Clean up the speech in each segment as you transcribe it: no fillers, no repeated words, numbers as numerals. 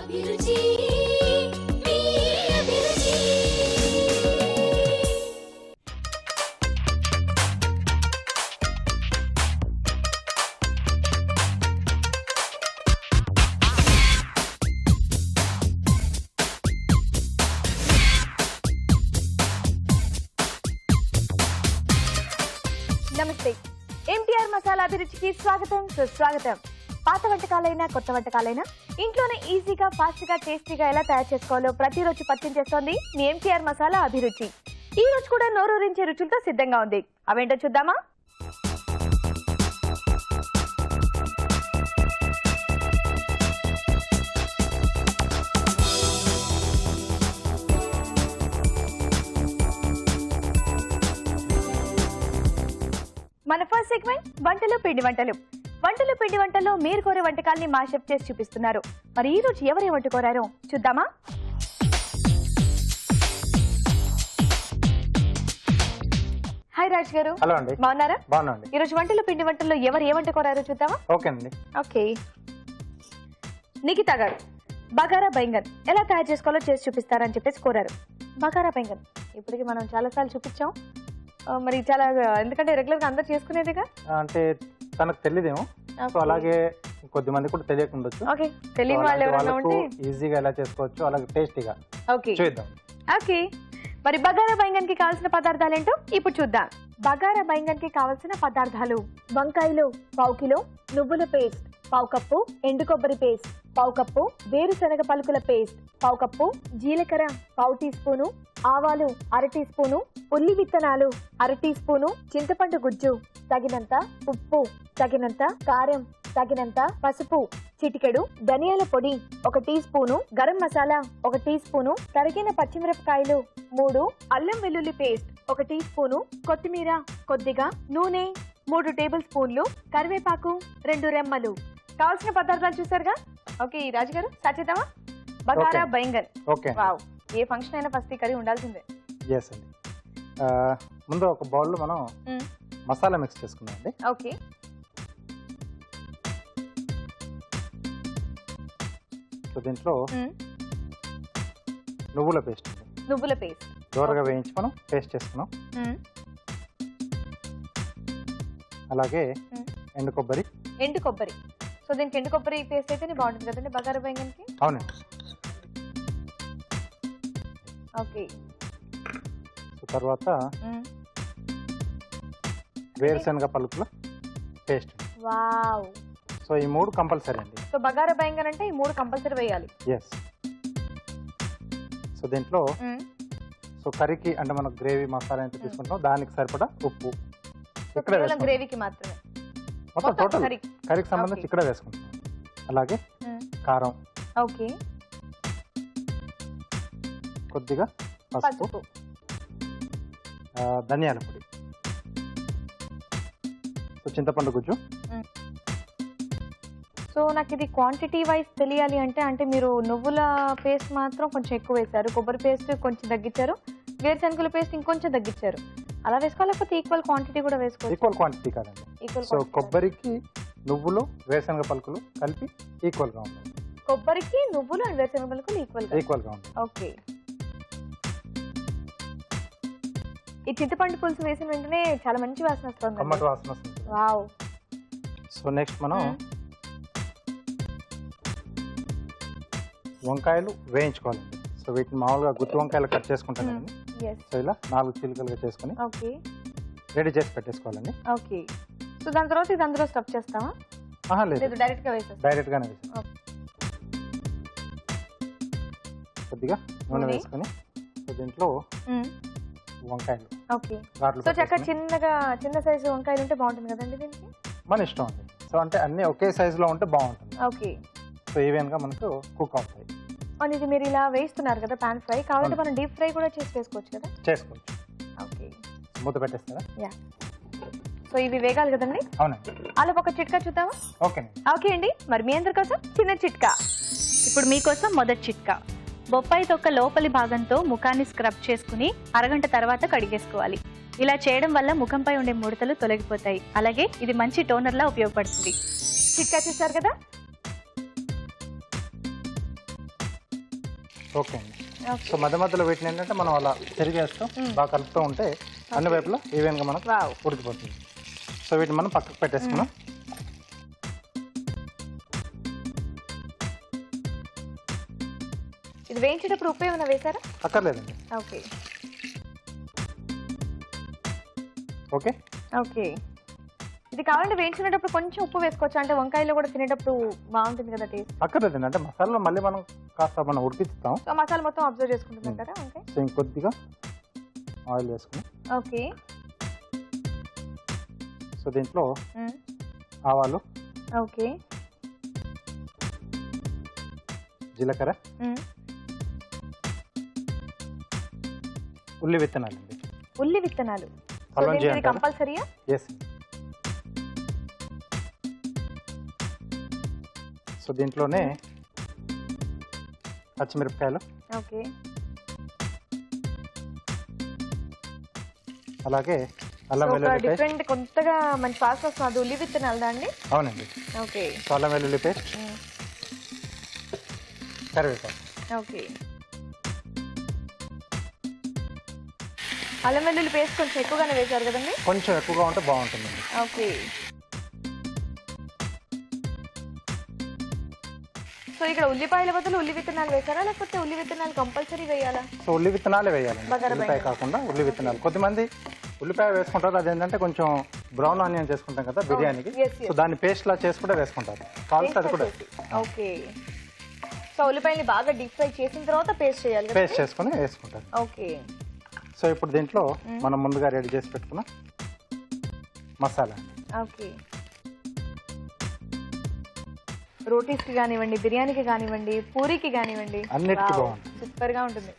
నమస్తే ఎంటీఆర్ మసాలా అభిరుచికి స్వాగతం సుస్వాగతం. పాత వంటకాలైనా కొత్త వంటకాలైనా ఇంట్లోనే ఈజీగా ఫాస్ట్ గా టేస్టీగా ఎలా తయారు చేసుకోవాలో ప్రతిరోజు పరిచయం చేస్తోంది మీ ఎంటీఆర్ మసాలా అభిరుచి. ఈ రోజు కూడా నోరూరించే రుచులతో సిద్ధంగా ఉంది. అవేంటో చూద్దామా? మన ఫస్ట్ సెగ్మెంట్ వంటలు పిండి వంటలు. వంటలు పిండి వంటల్లో మీరు కోరే వంటకాల్ని మా షెఫ్ చేసి చూపిస్తున్నారు. మరి ఈ రోజు ఎవరే వంట కోరారో చూద్దామా? హాయ్ రాజ్ గారు. హలో అండి. బాగున్నారా? బాగున్నాండి. ఈ రోజు వంటలు పిండి వంటల్లో ఎవరు ఏ వంట కోరారో చూద్దామా? ఓకే అండి. ఓకే. నిఖిత గారు బగారా బైంగన్ ఎలా తయారు చేసుకోవాలో చేసి చూపిస్తారని చెప్పేసి కోరారు. బగారా బైంగన్ ఇప్పటికి మనం చాలా సార్లు చూపించాం. మరి చాలా ఎందుకంటే రెగ్యులర్ గా అందరు చేసుకునేదిగా. అంటే తనకు తెలియదేమో, సో అలాగే కొద్ది మంది కూడా తెలియకుండొచ్చు. ఓకే, తెలియని వాళ్ళు ఎవరైనా ఉంటే ఈజీగా ఎలా చేసుకోవచ్చు, అలాగే టేస్టీగా ఓకే చూద్దాం. ఓకే, మరి బగారా బైంగన్ కి కావాల్సిన పదార్థాలు ఏంటో ఇప్పుడు చూద్దాం. బగారా బైంగన్ కి కావాల్సిన పదార్థాలు: వంకాయలు 1/2 కిలో, నువ్వుల పేస్ట్ 1/2 కప్పు, ఎండు కొబ్బరి పేస్ట్ 1/2 కప్పు, వేరుశనగ పలుకుల పేస్ట్ 1/2 కప్పు, జీలకర్ర 1/2 టీ స్పూను, ఆవాలు 1/2 టీ స్పూను, ఉల్లి విత్తనాలు 1/2 టీ స్పూను, చింతపండు గుజ్జు తగినంత, ఉప్పు తగినంత, కారం తగినంత, పసుపు చిటికెడు, ధనియాల పొడి 1 teaspoon, garam masala 1 teaspoon, తరిగిన పచ్చిమిరపకాయలు 3, అల్లం వెల్లుల్లి పేస్ట్ 1 టీ స్పూను, కొత్తిమీర కొద్దిగా, నూనె 3 టేబుల్ స్పూన్లు, కరివేపాకు 2 రెమ్మలు. కావాల్సిన పదార్థాలు చూసారుగా. ఓకే రాజు గారు, స్టార్ట్ చేద్దామా? బగారా బైంగన్. ఓకే. వావ్, ఏ ఫంక్షన్ అయినా ఫస్ట్ ఈ కర్రీ ఉండాల్సిందే. ఎస్ అండి. ముందు ఒక బౌల్ లో మనం మసాలా మిక్స్ చేసుకుందాం అండి. ఓకే. సో దీంట్లో నువ్వుల పేస్ట్, నువ్వుల పేస్ట్ దూరగా వేయించి మనం పేస్ట్ చేసుకున్నాం. అలాగే ఎండు కొబ్బరి. ఎండు కొబ్బరి. సో దీనికి ఎండు కొబ్బరి పేస్ట్ అయితేనే బాగుంటుంది కదండి బగారా బైంగన్ కి. అవునండి. ఓకే. సో తర్వాత వేరుశనగ పలుకుల పేస్ట్. వావ్. సో ఈ 3 కంపల్సరీ అండి. సో బగారా బైంగన్ అంటే ఈ 3 కంపల్సరీ వేయాలి. ఎస్. సో దీంట్లో సో కర్రీకి అంటే మనం గ్రేవీ మసాలా ఎంత తీసుకుంటాం దానికి సరిపడా ఉప్పు ఇక్కడ గ్రేవీకి మాత్రమే, మొత్తం టోటల్ కర్రీకి సంబంధించి ఇక్కడ వేసుకుంటాం. అలాగే కారం. ఓకే. కొద్దిగా పసుపు, ధనియాల పొడి, సో చింతపండు గుజ్జు. సో నాకు ఇది క్వాంటిటీ వైజ్ తెలియాలి అంటే మీరు నువ్వుల పేస్ట్ మాత్రం కొంచెం ఎక్కువ వేశారు, కొబ్బరి పేస్ట్ కొంచెం తగ్గించారు, వేరుశనగల పేస్ట్ ఇంకొంచెం తగ్గించారు. అలా వేసుకోవాలి, లేకపోతే ఈక్వల్ క్వాంటిటీ కూడా వేసుకోవాలి? ఈక్వల్ క్వాంటిటీ కాదండి. సో కొబ్బరికి నువ్వులు వేరుశనగ పలుకులు కలిపి ఈక్వల్ గా ఉంటాయి. కొబ్బరికి నువ్వులు అండ్ వేరుశనగ పలుకులు ఈక్వల్ గా ఉంటాయి. ఓకే. ఈ చింతపండు పులుసు వేసిన వెంటనే చాలా మంచి వాసన వస్తుంది. టమాటో వాసన వస్తుంది. వావ్. సో నెక్స్ట్ మనం వంకాయలు వేయించుకోవాలండి. సో వీటిని మామూలుగా గుత్తి వంకాయలు కట్ చేసుకుంటానండి. సో ఇలా 4 చీలికలుగా చేసుకుని రెడీ చేసి పెట్టేసుకోవాలండి. ఓకే. సో దాని తర్వాత ఇది అందులో స్టఫ్ చేస్తామా? లేదు, డైరెక్ట్ గా వేసేస్తాం. డైరెక్ట్ గానే వేస్తాం. కొద్దిగా నూనె వేసుకొని సో దీంట్లో వంకాయలు. ఓకే. సో చక్కగా చిన్న సైజు వంకాయలు ఉంటే బాగుంటుంది కదండి దీనికి? మన ఇష్టం అండి. సో అంటే అన్ని ఒకే సైజులో ఉంటే బాగుంటుంది. ఓకే. సో ఈవెన్ గా మనకు కుక్ అవుతాయి. ఇది మీరు ఇలా వేస్తున్నారు కదా పాన్ ఫ్రై, కాబట్టి మనం డీప్ ఫ్రై కూడా చేసి వేసుకోవచ్చు కదా? చేసుకోవచ్చు. ఓకే. మూత పెట్టేస్తారా? యా. సో ఇవి వేగాలి కదండి? అవునండి. అలా ఒక చిట్కా చూద్దామా? ఓకే. ఓకే అండి, మరి మీ అందరి కోసం చిన్న చిట్కా. ఇప్పుడు మీకోసం మొదటి చిట్కా. బొప్పాయి తొక్క లోపలి భాగంతో ముఖాన్ని స్క్రబ్ చేసుకుని అరగంట తర్వాత కడిగేసుకోవాలి. ఇలా చేయడం వల్ల ముఖంపై ఉండే ముడతలు తొలగిపోతాయి. అలాగే ఇది మంచి టోనర్ లా ఉపయోగపడుతుంది. చిట్కా చూసారు కదా? ఓకే అండి. సో మధ్య మధ్యలో వీటిని ఏంటంటే మనం అలా తిరిగేస్తూ బాగా కలుపుతూ ఉంటే అన్ని వైపులా ఈవెన్గా మనకు ఉడికిపోతుంది. సో వీటిని మనం పక్కకు పెట్టేసుకున్నాం. ఇది వేయించేటప్పుడు ఉప్పు ఏమైనా వేసారా? అక్కర్లేదండి. Okay okay okay. ఇది కావాలంటే వేయించుకునేటప్పుడు కొంచెం ఉప్పు వేసుకోవచ్చు, అంటే వంకాయలో కూడా తినేటప్పుడు బాగుంటుంది కదా టేస్ట్. అక్కర్లేదండి, అంటే మసాలాలో మళ్ళీ మనం కాస్త మనం ఉడికిస్తాం. సో మసాలా మొత్తం అబ్జర్వ్ చేసుకుంటుంది కదా వంకాయ. సో ఇంకొద్దిగా ఆయిల్ వేసుకుని ఓకే. సో దీంట్లో ఆవాలు, ఓకే, జీలకర్ర, ఉల్లి విత్తనాలు అండి. ఉల్లి విత్తనాలు కంపల్సరీయా? ఎస్. సో దీంట్లోనే పచ్చిమిరపకాయలు, ఓకే, అలాగే అల్లం వెల్లుల్లి పేస్ట్. డిఫరెంట్ కొత్తగా మంచి వాసన వస్తుంది. ఉల్లి విత్తనాలు అండి? అవునండి. ఓకే. సో అల్లం వెల్లుల్లి పేస్ట్, కరివేపాకు. ఓకే. అల్లం వెల్లుల్లి పేస్ట్ కొంచెం ఎక్కువగానే వేశారు కదండి? కొంచెం ఎక్కువగా ఉంటే బాగుంటుందండి. ఓకే. సో ఇక్కడ ఉల్లిపాయల బదులు ఉల్లి విత్తనాలు వేసారా, లేకపోతే ఉల్లి విత్తనాలు కంపల్సరీ వేయాలా? సో ఉల్లి విత్తనాలే వేయాలండి, ఉల్లిపాయ కాకుండా ఉల్లి విత్తనాలు. కొద్దిమంది ఉల్లిపాయ వేసుకుంటారు, అదేంటంటే కొంచెం బ్రౌన్ ఆనియన్ చేసుకుంటాం కదా బిర్యానీకి, సో దాన్ని పేస్ట్ లా చేసుకుంటే వేసుకుంటారు. కాల్స్ అది కూడా. ఓకే. సో ఉల్లిపాయని బాగా డీప్ ఫ్రై చేసిన తర్వాత పేస్ట్ చేయాలి, పేస్ట్ చేసుకుని వేసుకుంటారు. ఓకే. సో ఇప్పుడు దీంట్లో మనం ముందుగా రెడీ చేసి పెట్టుకున్న మసాలా. ఓకే. రోటీస్కి కానివ్వండి, బిర్యానీకి కానివ్వండి, పూరికి కానివ్వండి, అన్నిటికీ బాగుంటుంది, సూపర్ గా ఉంటుంది.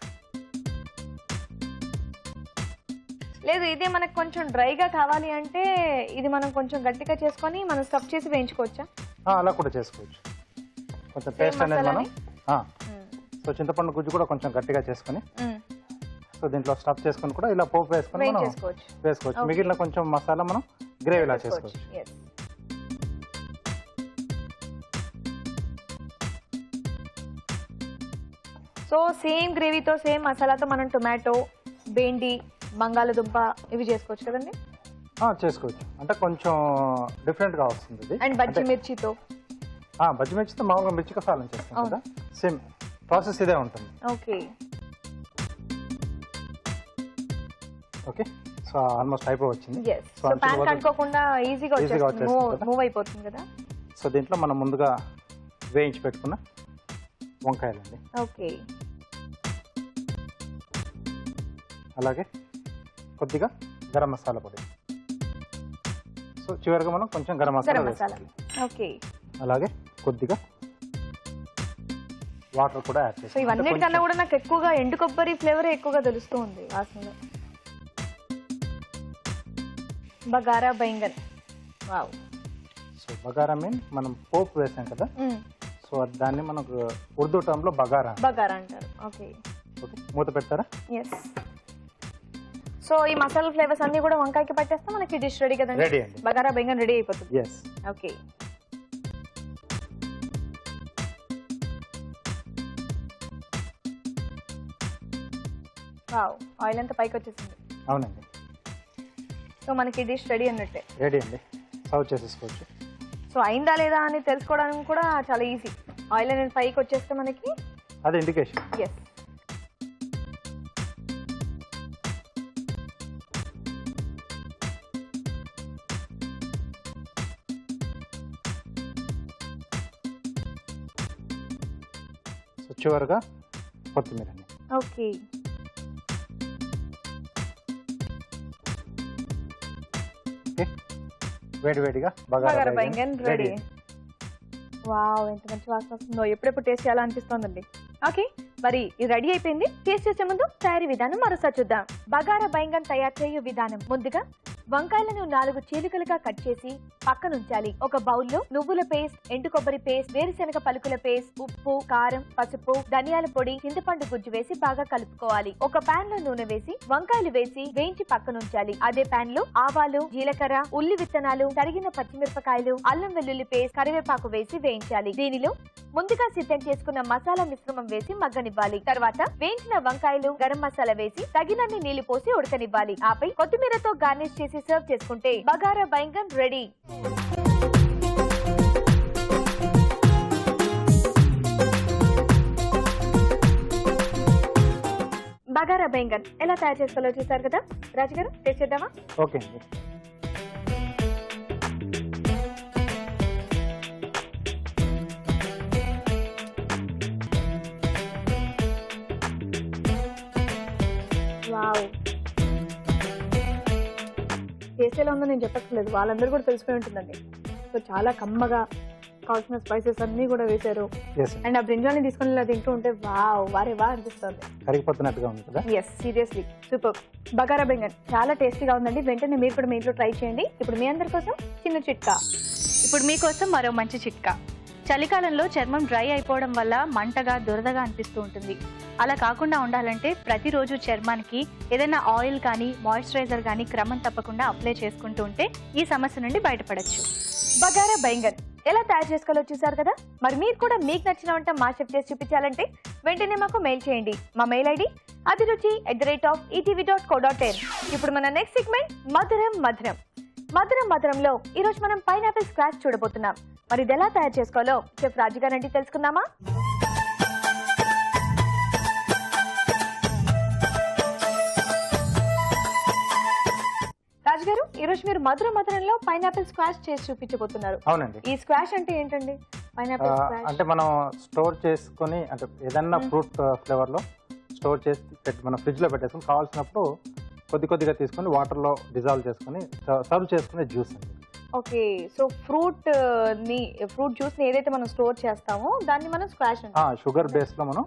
లేదు ఇదే మనకు కొంచెం డ్రైగా కావాలి అంటే ఇది మనం కొంచెం గట్టిగా చేసుకొని మనం స్టఫ్ చేసి వేయించుకోవచ్చా? అలా కూడా చేసుకోవచ్చు. కొంచెం పేస్ట్ అనేది మనం సో చింతపండు గుజ్జు కూడా కొంచెం గట్టిగా చేసుకుని సో దీంట్లో స్టఫ్ చేసుకుని కూడా ఇలా పోపు వేసుకొని మనం వేసుకోవచ్చు. మిగిలిన కొంచెం మసాలా మనం గ్రేవీలా చేసుకోవచ్చు. సో సేమ్ గ్రేవీతో సేమ్ మసాలాతో మనం టొమాటో, బెండి, బంగాళదుంప ఇవి చేసుకోవచ్చు కదండి? చేసుకోవచ్చు, అంటే కొంచెం డిఫరెంట్ గా వస్తుంది ఇది. అండ్ బజ్జి మిర్చితో బజ్జి మిర్చితో మామూలుగా మిర్చి కసాలం చేస్తాం కదా, సేమ్ ప్రాసెస్ ఇదే ఉంటుంది. ఓకే. ఓకే. సో ఆల్మోస్ట్ అయిపోవచ్చింది. సో పాన్ కంటుకోకుండా ఈజీగా మూవ్ అయిపోతుంది కదా. సో దీంట్లో మనం ముందుగా వేయించి పెట్టుకున్న వంకాయలండి. ఓకే. అలాగే కొద్దిగా గరం మసాలా పొడి. సో చివరిగా మనం కొంచెం గరం మసాలా. ఓకే. అలాగే కొద్దిగా వాటర్ కూడా యాడ్ చేస్తాం. సో ఇవన్నిటికన్నా కూడా నాకు ఎక్కువగా ఎండు కొబ్బరి ఫ్లేవర్ ఎక్కువగా తెలుస్తూ ఉంది వాసనలో. Bagara baingan. Wow. So bagara mean మనం పోపు వేసాం కదా, సో దాన్ని మనకు ఉర్దూ టర్మ్ లో బగారా అంటారు. ఓకే. ఓకే, మూత పెడతారా? ఎస్. సో ఈ మసాలా ఫ్లేవర్స్ అన్ని కూడా వంకాయకి పట్టేస్తే మనకి డిష్ రెడీ కదండి? రెడీ అండి, బగారా బైంగన్ రెడీ అయిపోతుంది. ఎస్. ఓకే. వావ్, ఆయిల్ అంతా పైకి వచ్చేసింది. అవునండి. సో మనకి డిష్ రెడీ అన్నట్టే. రెడీ అండి, సర్వ్ చేసేసుకోవచ్చు. సో అయిందా లేదా అని తెలుసుకోవడానికి కూడా చాలా ఈజీ. ఆయిల్ అనేది పైకి వచ్చేస్తే మనకి అది ఇండికేషన్. ఎస్. సో చివరిగా కొత్తిమీర అండి. ఓకే. వేడివేడిగా బగారా బైంగన్ రెడీ. వావ్, ఎంత మంచి వాసన వస్తుందో. ఎప్పుడెప్పుడు టేస్ట్ చేయాలనిపిస్తోందండి. ఓకే, మరి ఇది రెడీ అయిపోయింది. టేస్ట్ చేసే ముందు తయారీ విధానం మరోసారి చూద్దాం. బగారా బైంగన్ తయారు చేయు విధానం. ముందుగా వంకాయలను 4 చీలికలుగా కట్ చేసి పక్కనుంచాలి. ఒక బౌల్లో నువ్వుల పేస్ట్, ఎండు కొబ్బరి పేస్ట్, వేరుశనగ పలుకుల పేస్ట్, ఉప్పు, కారం, పసుపు, ధనియాల పొడి, చింతపండు గుజ్జు వేసి బాగా కలుపుకోవాలి. ఒక పాన్ లో నూనె వేసి వంకాయలు వేసి వేయించి పక్కనుంచాలి. అదే పాన్ లో ఆవాలు, జీలకర్ర, ఉల్లి విత్తనాలు, తరిగిన పచ్చిమిరపకాయలు, అల్లం వెల్లుల్లి పేస్ట్, కరివేపాకు వేసి వేయించాలి. దీనిలో ముందుగా సిద్ధం చేసుకున్న మసాలా మిశ్రమం వేసి మగ్గనివ్వాలి. తర్వాత వేయించిన వంకాయలు, గరం మసాలా వేసి తగినన్ని నీళ్లు పోసి ఉడకనివ్వాలి. ఆపై కొత్తిమీరతో గార్నిష్ చేసి సర్వ్ చేసుకుంటే బగారా బైంగన్ రెడీ. బగారా బైంగన్ ఎలా తయారు చేసుకోవాలో చూసారు కదా. రాజు గారు టేస్ట్ చేద్దామా? ఓకే అండి. వావ్, టేస్ట్ ఎలా ఉందో నేను చెప్పట్లేదు, వాళ్ళందరూ కూడా తెలిసిపోయి ఉంటుందండి. సో చాలా కమ్మగా కావాల్సిన స్పైసెస్ అన్ని కూడా వేశారు. అండ్ ఆ బ్రింజాల్ని తీసుకుని ఇలా తింటూ ఉంటే వావ్ వారే వా అనిపిస్తుంది. కరిగిపోతున్నట్టుగా ఉంది కదా. Yes, seriously super. Bagara baingan చాలా టేస్టీగా ఉందండి. వెంటనే మీరు కూడా మీ ఇంట్లో ట్రై చేయండి. ఇప్పుడు మీ అందరి కోసం చిన్న చిట్కా. ఇప్పుడు మీకోసం మరో మంచి చిట్కా. చలికాలంలో చర్మం డ్రై అయిపోవడం వల్ల మంటగా దురదగా అనిపిస్తూ ఉంటుంది. అలా కాకుండా ఉండాలంటే ప్రతిరోజు చర్మానికి ఏదైనా ఆయిల్ కానీ మాయిశ్చరైజర్ కానీ క్రమం తప్పకుండా అప్లై చేసుకుంటూ ఉంటే ఈ సమస్య నుండి బయటపడచ్చు. బగారా బైంగన్ ఎలా తయారు చేసుకోవాలో చూసారు కదా. మరి మీరు కూడా మీకు నచ్చిన వంట మా షెఫ్ చేసి చూపించాలంటే వెంటనే మాకు మెయిల్ చేయండి. మా మెయిల్ ఐడి abiruchi@etv.co.in. ఇప్పుడు మన నెక్స్ట్ సెగ్మెంట్ మధురం మధురం. మధురం మధురంలో ఈరోజు మనం పైనాపిల్ స్క్వాష్ చూడబోతున్నాం. మరి ఇది ఎలా తయారు చేసుకోవాలో షెఫ్ రాజు గారు అంటే తెలుసుకుందామా? రాజు గారు, ఈ రోజు మీరు మధుర మధురంలో పైనాపిల్ స్క్వాష్ చేసి చూపించబోతున్నారు. అవునండి. ఈ స్క్వాష్ అంటే ఏంటండి? పైనాపిల్ స్క్వాష్ అంటే మనం స్టోర్ చేసుకొని అంటే ఏదన్నా ఫ్రూట్ ఫ్లేవర్ లో స్టోర్ చేసి మనం ఫ్రిడ్జ్ లో పెట్టేసుకుని కావాల్సినప్పుడు కొద్దిగా తీసుకొని వాటర్ లో డిజాల్వ్ చేసుకుని సర్వ్ చేసుకునే జ్యూస్ అండి. ఓకే, సో ఫ్రూట్ జ్యూస్ ని ఏదైతే మనం స్టోర్ చేస్తామో దాన్ని మనం స్క్వాష్ అంటాం. షుగర్ బేస్ లో మనం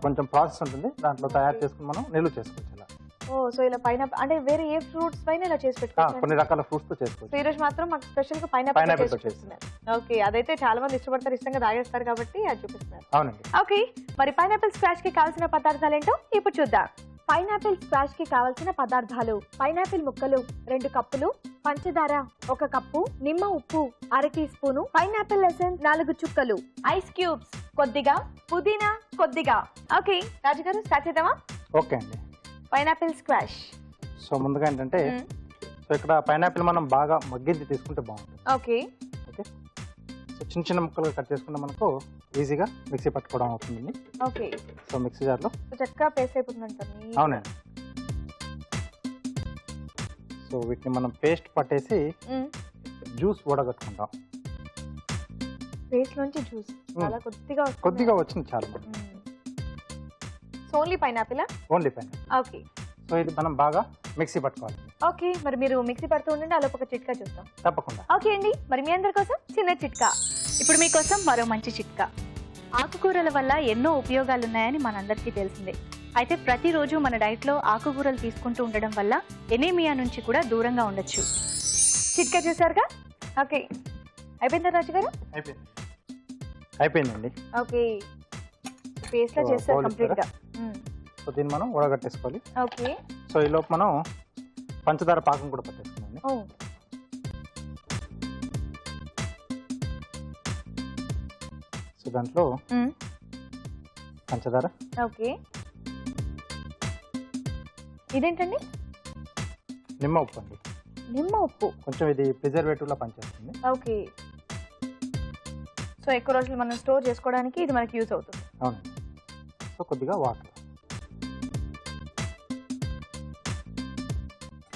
కొంచెం ప్రాసెస్ ఉంటుంది, దాంట్లో తయారు చేసుకుని మనం నిల్వ చేసుకోవచ్చు. ఓ, సో ఇలా పైనాపిల్ అంటే వేరే ఏ ఫ్రూట్స్ పైన ఇలా చేసి పెట్టుకోవచ్చు? కొన్ని రకాల ఫ్రూట్స్ తో చేసుకోవచ్చు. సో ఈ రోజు మాత్రం మాకు స్పెషల్ గా పైనాపిల్ చేస్తున్నారు. ఓకే, అదైతే చాలా మంది ఇష్టపడతారు, ఇష్టంగా తాగేస్తారు కాబట్టి అది చూపిస్తున్నారు. అవునండి. ఓకే, మరి పైనాపిల్ స్క్వాష్ కి కావాల్సిన పదార్థాలు ఏంటో ఇప్పుడు చూద్దాం. పైనాపిల్ స్క్వాష్ కి కావాల్సిన పదార్థాలు: పైనాపిల్ ముక్కలు 2 కప్పులు, పంచదార 1 కప్పు, నిమ్మ ఉప్పు 1/2 టీ స్పూను, పైనాపిల్ ఎసెన్స్ 4 చుక్కలు, ఐస్ క్యూబ్స్ కొద్దిగా, పుదీనా కొద్దిగా. ఓకే రాజు గారు, స్టార్ట్ చేద్దామా? ఓకే అండి. Pineapple squash. సో ముందుగా ఏంటంటే సో ఇక్కడ పైనాపిల్ మనం బాగా మగ్గించి తీసుకుంటే బాగుంటుంది. ఓకే ఓకే, సో చిన్న ముక్కలుగా కట్ చేసుకుంటే మనకు ఈజీగా మిక్సీ పట్టుకోవడం అవుతుంది. ఓకే, సో మిక్సీ జార్లో చక్కగా పేస్ట్ అయిపోతుందంట. అవునండి. సో వీటిని మనం పేస్ట్ పట్టేసి జ్యూస్ వడగట్టుకుంటాం. పేస్ట్ నుంచి జ్యూస్ చాలా కొద్దిగా వచ్చింది చాలా. Only pineapple? Only pineapple. Okay, so ఇది మనం బాగా మిక్సీ పట్టుకోవాలి. ఓకే, మరి మీరు మిక్సీ పడుతూ ఉండండి, అలా ఒక చిట్కా చూస్తాం. తప్పకుండా. ఓకే అండి, మరి మీ అందరి కోసం చిన్న చిట్కా. ఇప్పుడు మీకోసం మరో మంచి చిట్కా. ఆకుకూరల వల్ల ఎన్నో ఉపయోగాలు ఉన్నాయని మనందరికీ తెలిసిందే. అయితే ప్రతిరోజు మన డైట్లో ఆకుకూరలు తీసుకుంటూ ఉండడం వల్ల ఎనీమియా నుంచి కూడా దూరంగా ఉండొచ్చు. చిట్కా చూసారుగా. ఓకే, అయిపోయిందా రాజు గారు? అయిపోయిందండి. ఓకే, పేస్ట్ లా చేస్తారు కంప్లీట్ గా. సో దీన్ని మనం ఉడగట్టేసుకోవాలి. ఓకే, సో ఈ లోపు మనం పంచదార పాకం కూడా పట్టేసుకున్నాం. సో దాంట్లో పంచదార. ఓకే, ఇదేంటండి? నిమ్మ ఉప్పు అండి. నిమ్మ ఉప్పు కొంచెం ఇది ప్రిజర్వేటివ్ లా పనిచేస్తుంది. ఓకే, సో ఎక్కువ రోజులు మనం స్టోర్ చేసుకోవడానికి ఇది మనకి యూజ్ అవుతుంది. అవును. సో కొద్దిగా వాటర్.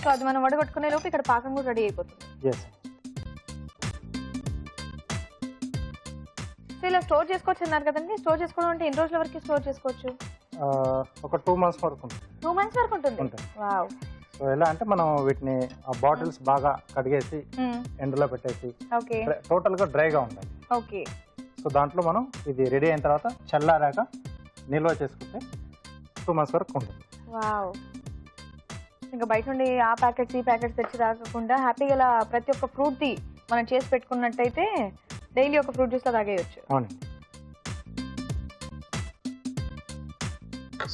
సో అది మనం వడగొట్టుకునే లోపు ఇక్కడ పాకం కూడా రెడీ అయిపోతుంది. ఎస్. సో ఇలా స్టోర్ చేసుకోవచ్చు అన్నారు కదండి. స్టోర్ చేసుకోవడం అంటే ఎన్ని రోజుల వరకు స్టోర్ చేసుకోవచ్చు? ఒక 2 months వరకు ఉంటుంది. 2 months వరకు ఉంటుంది. వావ్. సో ఎలా అంటే మనం వీటిని ఆ బాటిల్స్ బాగా కడిగేసి ఎండలో పెట్టేసి టోటల్ గా డ్రైగా ఉండాలి. ఓకే. సో దాంట్లో మనం ఇది రెడీ అయిన తర్వాత చల్లారాక నిల్వ చేసుకుంటే 2 months వరకు ఉంటుంది. వావ్. ఇంకా బయట నుండి ఆ ప్యాకెట్స్ ఈ ప్యాకెట్స్ తెచ్చి తాగకుండా హ్యాపీగా ఇలా ప్రతి ఒక్క ఫ్రూట్ది మనం చేసి పెట్టుకున్నట్టయితే డైలీ ఒక ఫ్రూట్ జ్యూస్లో తాగేయచ్చు. అవునండి.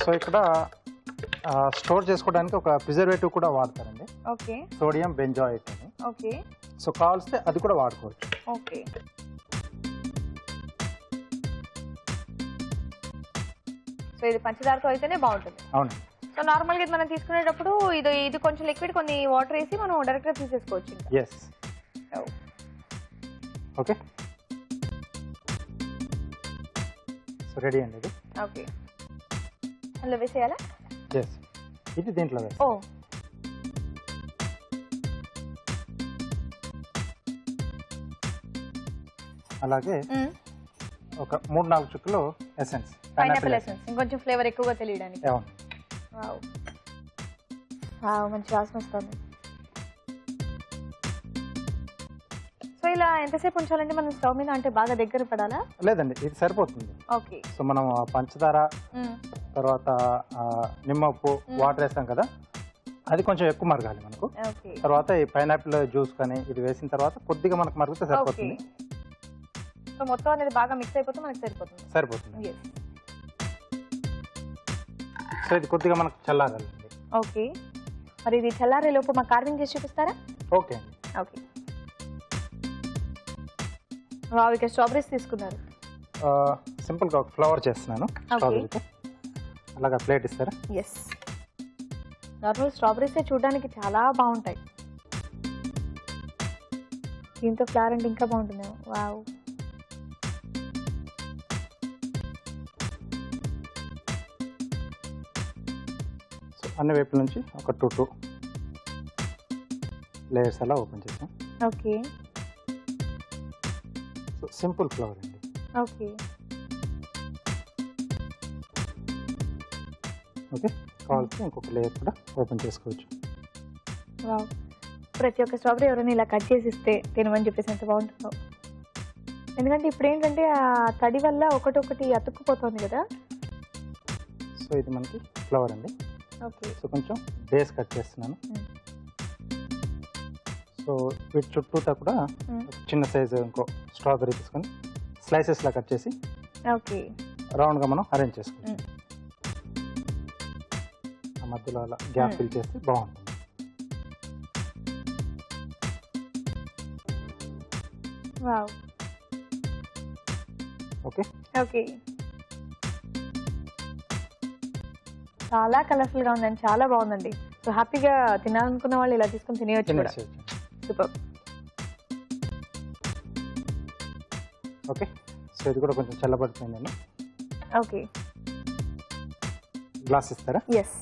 సో ఇక్కడ స్టోర్ చేసుకోవడానికి ఒక ప్రిజర్వేటివ్ కూడా వాడతారండి. ఓకే. సోడియం బెంజాయిట్ అని. ఓకే. సో కావాల్స్తే అది కూడా వాడుకోవచ్చు. ఓకే. సో ఇది పంచదారతో అయితేనే బాగుంటుంది. అవును. సో నార్మల్గా ఇది మనం తీసుకునేటప్పుడు ఇది కొంచెం లిక్విడ్ కొన్ని వాటర్ వేసి మనం డైరెక్ట్గా తీసేసుకోవచ్చు. ఎస్. ఓకే. సో రెడీ అండి ఇది. ఓకే. అందులో వేసేయాలా? ఎస్. ఇది దీంట్లో వేసి. ఓ. అలాగే ఒక 3-4 చుక్కలు ఎసెన్స్, పైనాపిల్ ఎసెన్స్, ఇంకొంచెం ఫ్లేవర్ ఎక్కువగా తెలియడానికి. అవును. వావ్, వావ్, మంచి వాసన వస్తుంది. సో ఇలా ఎంతసేపు ఉంచాలంటే మనం స్టవ్ మీద, అంటే బాగా దగ్గర పడాలా? లేదండి, ఇది సరిపోతుంది. ఓకే. సో మనం పంచదార తర్వాత నిమ్మ ఉప్పు వాటర్ వేస్తాం కదా, అది కొంచెం ఎక్కువ మరగాలి మనకు. తర్వాత ఈ పైనాపిల్ జ్యూస్ కానీ ఇది వేసిన తర్వాత కొద్దిగా మనకు మరిగితే సరిపోతుంది. సో మొత్తం అనేది బాగా మిక్స్ అయిపోతే మనకి సరిపోతుంది. సో ఇది కొద్దిగా మనకు చల్లారాలండి. ఓకే. మరి ఇది చల్లారే లోపు మాకు కార్వింగ్ చేసి చూపిస్తారా? ఓకే అండి. ఓకే. వావ్, ఇక్కడ స్ట్రాబెరీస్ తీసుకున్నారు. సింపుల్గా ఒక ఫ్లవర్ చేస్తున్నాను స్ట్రాబెరీతో. అలాగా ప్లేట్ ఇస్తారా? ఎస్. నార్మల్ స్ట్రాబెరీసే చూడడానికి చాలా బాగుంటాయి, దీంతో ఫ్లవర్ అంటే ఇంకా బాగుంటుంది. వావ్. సో అన్ని వైపుల నుంచి ఒక 2 లేయర్స్ అలా ఓపెన్ చేస్తాం. ఓకే. సో సింపుల్ ఫ్లవర్ అండి. ఓకే. ఓకే. కావాల్సి ఇంకొక లేయర్ కూడా ఓపెన్ చేసుకోవచ్చు. వావ్, ప్రతి ఒక్క స్ట్రాబెరీ ఎవరైనా ఇలా కట్ చేసి ఇస్తే తినమని చెప్పేసి ఎంత బాగుంటుందో. ఎందుకంటే ఇప్పుడు ఏంటంటే ఆ తడి వల్ల ఒకటొకటి అతుక్కుపోతుంది కదా. సో ఇది మనకి ఫ్లవర్ అండి. ఓకే. సో కొంచెం బేస్ కట్ చేస్తున్నాను. సో వీటి చుట్టూతా కూడా చిన్న సైజు ఇంకో స్ట్రాబెరీ తీసుకొని స్లైసెస్లా కట్ చేసి ఓకే రౌండ్గా మనం అరేంజ్ చేసుకోవచ్చు. ఆ మధ్యలో అలా గ్యాప్ ఫిల్ చేస్తే బాగుంటుంది. వావ్. ఓకే. ఓకే. చాలా కలర్ఫుల్గా ఉందండి, చాలా బాగుందండి. సో హ్యాపీగా తినాలనుకున్న వాళ్ళు ఇలా తీసుకొని తినేయచ్చు కూడా. సూపర్. ఓకే. సో ఇది కూడా కొంచెం చల్లబడిపోయిందండి. ఓకే. గ్లాస్ ఇస్తారా? ఎస్.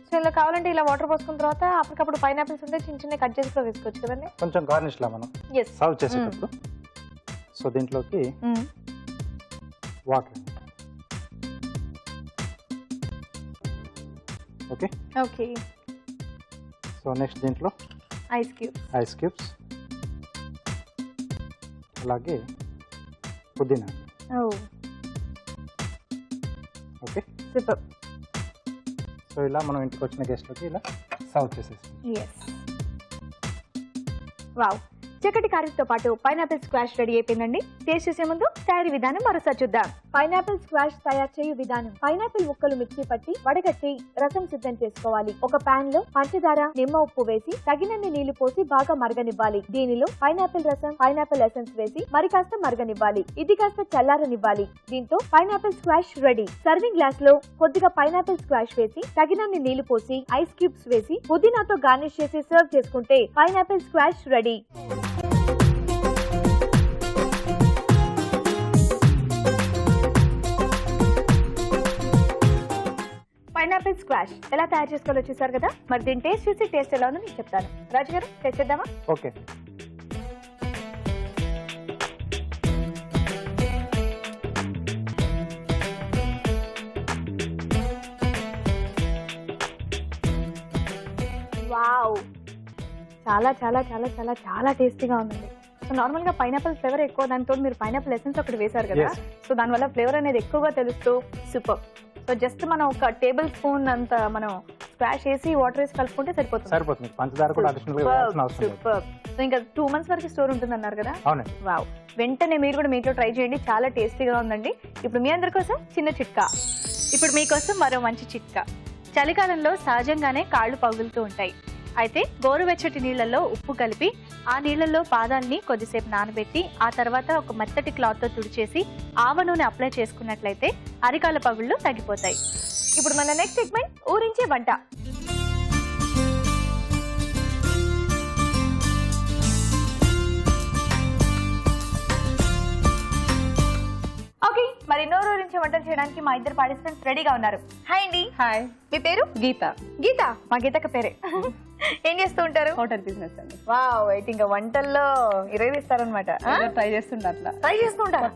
సో ఇలా కావాలంటే ఇలా వాటర్ పోసుకున్న తర్వాత అప్పటికప్పుడు పైనాపిల్స్ ఉంటే చిన్న చిన్న కట్ చేసి కూడా వేసుకోవచ్చు కదండి. కొంచెం గార్నిష్ లా మనం సర్వ్ చేసేటప్పుడు. సో దీంట్లోకి water. Okay. Okay. So next దీంట్లో ఐస్ క్యూబ్స్, అలాగే పుదీనా. ఓకే. సూపర్. సో ఇలా మనం ఇంటికి వచ్చిన గెస్ట్లకి ఇలా సర్వ్ చేసేస్తాం. ఎస్. వావ్, చక్కటి కర్రీతో పాటు పైనాపిల్ స్క్వాష్ రెడీ అయిపోయిందండి. టేస్ట్ చేసే ముందు తయారీ విధానం మరోసారి చూద్దాం. పైనాపిల్ స్క్వాష్ తయారు చేయు విధానం: పైనాపిల్ ముక్కలు మిక్సీ పట్టి వడగట్టి రసం సిద్ధం చేసుకోవాలి. ఒక పాన్ లో పంచదార, నిమ్మ ఉప్పు వేసి తగినన్ని నీళ్లు పోసి బాగా మరగనివ్వాలి. దీనిలో పైనాపిల్ రసం, పైనాపిల్ ఎసెన్స్ వేసి మరి కాస్త మరగనివ్వాలి. ఇది కాస్త చల్లారనివ్వాలి. దీంతో pineapple squash ready. Serving glass లో కొద్దిగా పైనాపిల్ స్క్వాష్ వేసి తగినన్ని నీళ్లు పోసి ఐస్ క్యూబ్స్ వేసి పుదీనాతో గార్నిష్ చేసి సర్వ్ చేసుకుంటే pineapple squash ready. Pineapple squash ఎలా తయారు చేసుకోవాలో చూసారు కదా. మరి దీని టేస్ట్ చూసి టేస్ట్ ఎలా ఉందో మీకు చెప్తాను. రాజు గారు, టేస్ట్ చేద్దామా? ఓకే. వావ్, చాలా చాలా చాలా చాలా చాలా టేస్టీగా ఉందండి. సో నార్మల్ గా పైనాపిల్ ఫ్లేవర్ ఎక్కువ, దానితో మీరు పైనాపిల్ ఎసెన్స్ ఒకటి వేశారు కదా, Yes. సో దానివల్ల ఫ్లేవర్ అనేది ఎక్కువగా తెలుస్తూ సూపర్. సో జస్ట్ మనం ఒక టేబుల్ స్పూన్ అంత మనం స్క్వాష్ చేసి వాటర్ వేసి కలుపుకుంటే సరిపోతుంది. పంచదార కూడా అడిషనల్ గా వేయాల్సిన అవసరం లేదు. సూపర్. సో ఇంకా 2 months వరకు స్టోర్ ఉంటుంది అన్నారు కదా. అవునండి. వావ్, వెంటనే మీరు కూడా మీ ఇంట్లో ట్రై చేయండి, చాలా టేస్టీగా ఉందండి. ఇప్పుడు మీ అందరి కోసం చిన్న చిట్కా. ఇప్పుడు మీకోసం మరో మంచి చిట్కా. చలికాలంలో సహజంగానే కాళ్ళు పగులుతూ ఉంటాయి. అయితే గోరువెచ్చటి నీళ్లలో ఉప్పు కలిపి ఆ నీళ్లలో పాదాలని కొద్దిసేపు నానబెట్టి ఆ తర్వాత ఒక మెత్తటి క్లాత్తో తుడిచేసి ఆవ నూనె అప్లై చేసుకున్నట్లయితే అరికాల పగుళ్ళు తగ్గిపోతాయి. ఇప్పుడు మన నెక్స్ట్ సెగ్మెంట్ ఊరించే వంట. ఓకే, మరి నోరు ఊరించే వంటలు చేయడానికి మా ఇద్దరు పార్టిసిపెంట్స్ రెడీగా ఉన్నారు. హాయ్ అండి. హాయ్, మీ పేరు? గీత. గీత. మా గీతక్క పేరే. ఏం చేస్తూ ఉంటారు? హోటల్ బిజినెస్ అండి. వావ్, అయితే ఇంకా వంటల్లో ఇస్తారనమాట. ట్రై చేస్తుంటా, అట్లా ట్రై చేస్తూ ఉంటారు.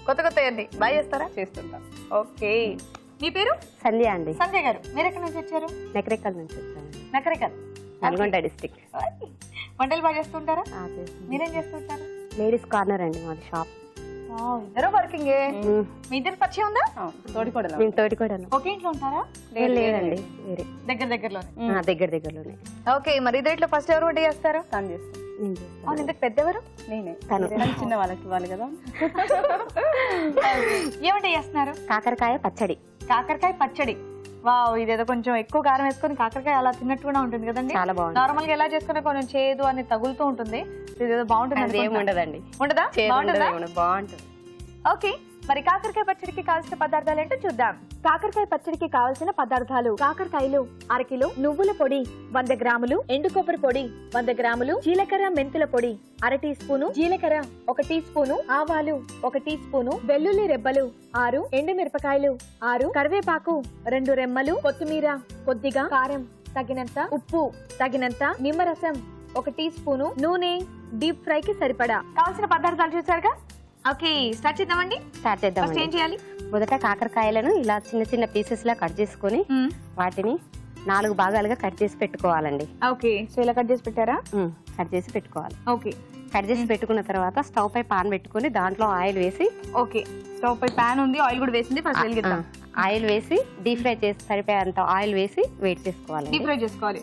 కొత్త కొత్త అండి బాగా చేస్తారా? చేస్తుంటా. ఓకే, మీ పేరు? సంధ్య అండి. సంజయ్ గారు, మీరు ఎక్కడి నుంచి వచ్చారు? నకరేకల్ నుంచి వచ్చాను. నకరేకల్, నల్గొండ డిస్ట్రిక్ట్. వంటలు బాగా చేస్తుంటారా? మీరేం చేస్తుంటారు? లేడీస్ కార్నర్ అండి మాది షాప్. ఇద్దరు వర్కింగ్. మీ ఇద్దరు పరిచయం ఉందా? తోడికోడలు. మేము తోటికోడను. ఒకే ఇంట్లో ఉంటారా? లేదండి, వేరే దగ్గరలోనే. దగ్గరలోనే. ఓకే, మరి ఇద్దరు ఇట్లా ఫస్ట్ ఎవరు వంట చేస్తారు? తను చేస్తాను. నేను చేస్తాను. అవును, ఇంతకు పెద్దెవరు? నేనే. తను. చిన్న వాళ్ళకి ఇవ్వాలి కదా. ఏమంట చేస్తున్నారు? కాకరకాయ పచ్చడి. కాకరకాయ పచ్చడి. వావ్, ఇదేదో కొంచెం ఎక్కువ కారం వేసుకొని కాకరకాయ అలా తిన్నట్టు కూడా ఉంటుంది కదండి. చాలా బాగుంది. నార్మల్ గా ఎలా చేసుకునే కొంచెం చేదు అని తగులుతూ ఉంటుంది, ఇదేదో బాగుంటుంది. అది ఏమి ఉండదండి. ఉండదా? బాగుంటుందా? బాగుంటుంది. ఓకే, మరి కాకరకాయ పచ్చడికి కావాల్సిన పదార్థాలు ఏంటో చూద్దాం. కాకరకాయ పచ్చడికి కావాల్సిన పదార్థాలు: కాకరకాయలు 1/2 కిలో, నువ్వుల పొడి 100 గ్రాములు, ఎండు కొబ్బరి పొడి 100 గ్రాములు, జీలకర్ర మెంతుల పొడి 1/2 టీ స్పూను, జీలకర్ర 1 టీ స్పూను, ఆవాలు 1 టీ స్పూను, వెల్లుల్లి రెబ్బలు 6, ఎండుమిరపకాయలు 6, కరివేపాకు 2 రెమ్మలు, కొత్తిమీర కొద్దిగా, కారం తగినంత, ఉప్పు తగినంత, నిమ్మరసం 1 టీ స్పూను, నూనె డీప్ ఫ్రై కి సరిపడా. కావాల్సిన పదార్థాలు చూసారుగా. ఓకే, స్టార్ట్ చేద్దామండి. స్టార్ట్ చేద్దాం. ఫస్ట్ ఏం చేయాలి? మొదట కాకరకాయలను ఇలా చిన్న చిన్న పీసెస్ లా కట్ చేసుకొని వాటిని 4 భాగాలుగా కట్ చేసి పెట్టుకోవాలండి. ఓకే, సో ఇలా కట్ చేసి పెట్టారా? కట్ చేసి పెట్టుకోవాలి. ఓకే, కట్ చేసి పెట్టుకున్న తర్వాత స్టవ్ పై పాన్ పెట్టుకొని దాంట్లో ఆయిల్ వేసి. ఓకే, స్టవ్ పై పాన్ ఉంది, ఆయిల్ కూడా వేసింది. ఫస్ట్ వెలిగిద్దాం. ఆయిల్ వేసి డీప్ ఫ్రై చేసి సరిపోయేంత ఆయిల్ వేసి వెయిట్ చేసుకోవాలి. డీప్ ఫ్రై చేసుకోవాలి.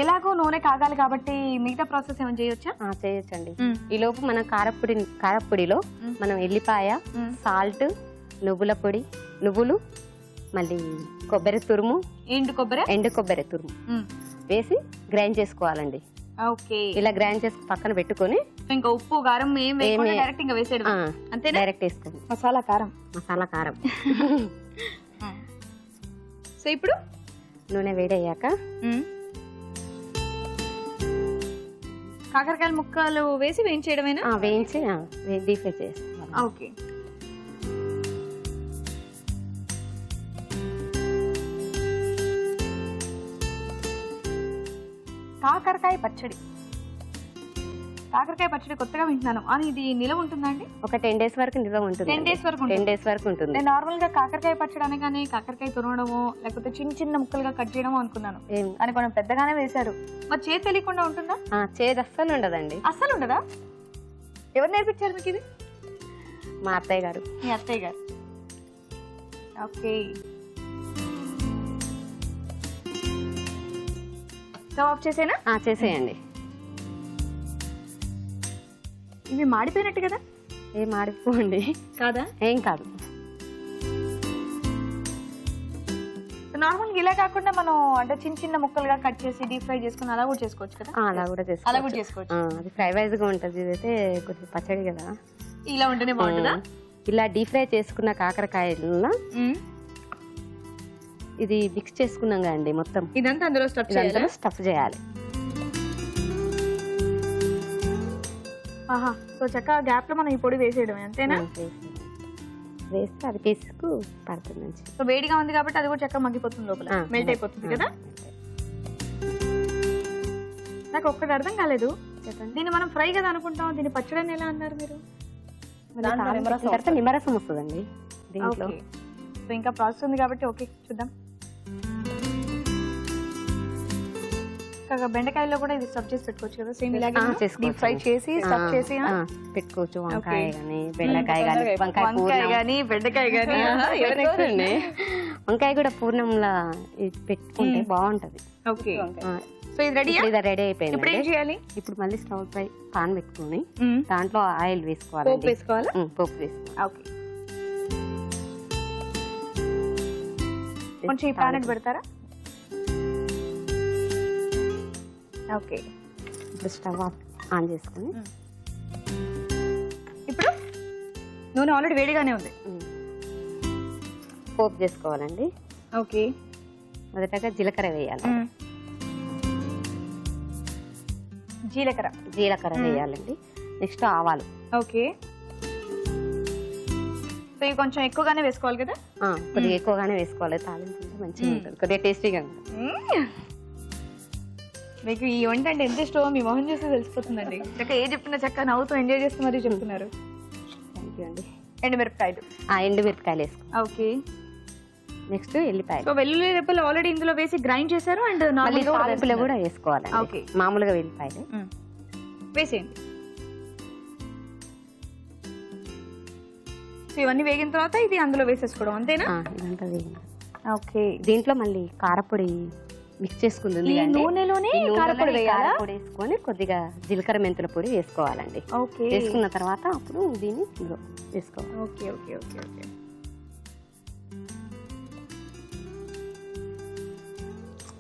ఎలాగో నూనె కాగాలి కాబట్టి మిగతా ప్రాసెస్ ఏమైనా చేయొచ్చా? చేయొచ్చండి. ఈ లోపు మనం కారపొడిలో మనం ఎల్లిపాయ, సాల్ట్, నువ్వుల పొడి, నువ్వులు, మళ్ళీ కొబ్బరి తురుము, ఎండు కొబ్బరి తురుము వేసి గ్రైండ్ చేసుకోవాలండి. ఓకే, ఇలా గ్రైండ్ చేసి పక్కన పెట్టుకొని ఇంకా ఉప్పు కారం డైరెక్ట్ ఇంకా వేసేయడం అంతే. డైరెక్ట్ వేసుకోండి. మసాలా కారం. సో ఇప్పుడు నూనె వేడయ్యాక కాకరకాయల ముక్కలు వేసి వేయించేయడమేనా? వేయించి డీప్ ఫ్రై చేసుకోవాలి. ఓకే, కాకరకాయ పచ్చడి కొత్తగా వింటున్నాను. అని ఇది నిలవ ఉంటుందండి? ఒక 10 days వరకు నిల్వ ఉంటుంది. 10 days వరకు 10 days వరకు ఉంటుంది. నేను నార్మల్ గా కాకరకాయ పచ్చడి అనగానే కాకరకాయ తురవడము లేకపోతే చిన్న చిన్న ముక్కలుగా కట్ చేయడము అనుకున్నాను. అని కొంచెం పెద్దగానే వేశారు. మరి చేతి తెలియకుండా ఉంటుందా? చేదు అస్సలు ఉండదండి. అస్సలు ఉండదా? ఎవరు నేర్పించారు మీకు ఇది? మా అత్తయ్య గారు. మీ అత్తయ్య గారు. ఓకే, స్టవ్ ఆఫ్ చేసేనా? చేసేయండి. ఇవి మాడిపోయినట్టు కదా? ఏం మాడిపోండి. కాదా? ఏం కాదు. నార్మల్ ఇలా కాకుండా మనం అంటే చిన్న చిన్న ముక్కలుగా కట్ చేసి డీప్ ఫ్రై చేసుకుని అలా కూడా చేసుకోవచ్చు కదా? అలా కూడా చేసుకోవచ్చు. అది ఫ్రై వైజ్ గా ఉంటది. ఇదైతే కొద్దిగా పచ్చడి కదా, ఇలా ఉంటేనే బాగుంటుందా? ఇలా డీప్ ఫ్రై చేసుకున్న కాకరకాయలను ఇది మిక్స్ చేసుకున్నాం కదండి మొత్తం. ఇదంతా అందులో స్టఫ్ చేయాలి. సో చక్కగా గ్యాప్ లో మనం ఈ పొడి వేసేయడం అంతేనా? వేస్తే అది పీసుకు పడుతుంది మంచి. సో వేడిగా ఉంది కాబట్టి అది కూడా చక్కగా మగ్గిపోతుంది, లోపల మెల్ట్ అయిపోతుంది కదా. నాకు ఒక్కటి అర్థం కాలేదు. దీన్ని మనం ఫ్రై కదా అనుకుంటాం, దీన్ని పచ్చడి ఎలా అన్నారు మీరు? నిమ్మరసం వస్తుందండి దీంట్లో. సో ఇంకా ప్రాసెస్ ఉంది కాబట్టి ఓకే చూద్దాం. చక్కగా బెండకాయలో కూడా ఇది స్టఫ్ చేసి పెట్టుకోవచ్చు కదా సేమ్ ఇలాగే చేసుకోవచ్చు. డీప్ ఫ్రై చేసి స్టఫ్ చేసి పెట్టుకోవచ్చు. వంకాయ కానీ బెండకాయ కానీ వంకాయ కానీ బెండకాయ కానీ వంకాయ కూడా పూర్ణంలా పెట్టుకుంటే బాగుంటది. ఓకే సో ఇది రెడీ ఇది రెడీ అయిపోయింది. ఇప్పుడు ఏం చేయాలి? ఇప్పుడు మళ్ళీ స్టవ్ పై పాన్ పెట్టుకుని దాంట్లో ఆయిల్ వేసుకోవాలి. పోపు వేసుకోవాలా? పోపు వేసుకోవాలి. ఓకే కొంచెం ఈ పాన్ పెడతారా? ఓకే ఇప్పుడు స్టవ్ ఆన్ చేసుకుని ఇప్పుడు నూనె ఆల్రెడీ వేడిగానే ఉంది. పోపు చేసుకోవాలండి. ఓకే మొదటగా జీలకర్ర వేయాలి. జీలకర్ర వేయాలండి. నెక్స్ట్ ఆవాలు. ఓకే సో ఇవి కొంచెం ఎక్కువగానే వేసుకోవాలి కదా? కొద్దిగా ఎక్కువగానే వేసుకోవాలి. తాలింపు మంచిగా ఉంటుంది, కొద్దిగా టేస్టీగా ఉంటుంది. మీకు ఈ వంట అంటే ఎంత ఇష్టమో మీ మొహం చూస్తే తెలిసిపోతుందండి. చక్కగా ఏ చెప్తున్నా చక్కగా నవ్వుతూ ఎంజాయ్ చేస్తూ మరీ చెప్తున్నారు. థ్యాంక్ యూ అండి. ఎండుమిరపకాయలు. ఎండుమిరపకాయలు వేసుకోవాలి. ఓకే నెక్స్ట్ ఎల్లిపాయలు. సో వెల్లుల్లి రెప్పలు ఆల్రెడీ ఇందులో వేసి గ్రైండ్ చేశారు అండ్ తాలింపులో కూడా వేసుకోవాలి. ఓకే మామూలుగా వెల్లిపాయలు వేసేయండి. సో ఇవన్నీ వేగిన తర్వాత ఇది అందులో వేసేసుకోవడం అంతేనా? ఇదంతా వేగింది. ఓకే దీంట్లో మళ్ళీ కారపొడి మిక్స్ చేసుకుంది. నూనెలోనే కారపొడి వేసుకొని కొద్దిగా జీలకర్ర మెంతుల పొడి వేసుకోవాలండి. ఓకే వేసుకున్న తర్వాత అప్పుడు దీన్ని ఇందులో వేసుకోవాలి. ఓకే ఓకే ఓకే ఓకే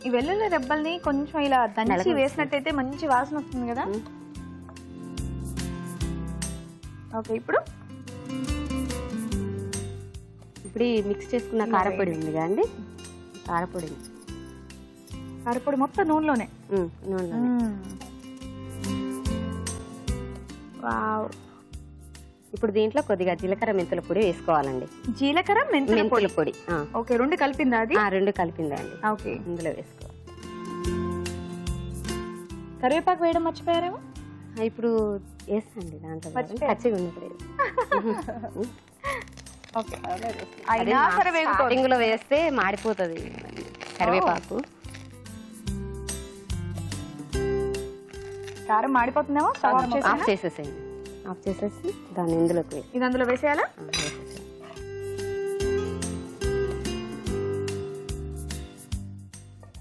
ఈ వెల్లుల్లి రెబ్బల్ని కొంచెం ఇలా దంచి వేసినట్టయితే మంచి వాసన వస్తుంది కదా. ఓకే ఇప్పుడు ఇప్పుడు మిక్స్ చేసుకున్న కారపొడి ఉంది కదండి, కారపొడి మొత్తం నూనెలోనే. వావ్. ఇప్పుడు దీంట్లో కొద్దిగా జీలకర్ర మెంతుల పొడి వేసుకోవాలండి. జీలకర్ర మెంతుల పొడి. ఓకే రెండు కలిపిందా అది? రెండు కలిపిందండి. ఓకే ఇందులో వేసుకోవాలి. కరివేపాకు వేయడం మర్చిపోయారేమో? ఇప్పుడు వేస్తాండి దాంట్లో పచ్చిగా ఉన్నప్పుడు. స్టార్టింగ్ లో వేస్తే మాడిపోతుంది కరివేపాకు. కారం మాడిపోతుందేమో. ఆఫ్ చేసేసేయండి. ఆఫ్ చేసేసి దాన్ని ఇందులోకి వేసి ఇది అందులో వేసేయాలా?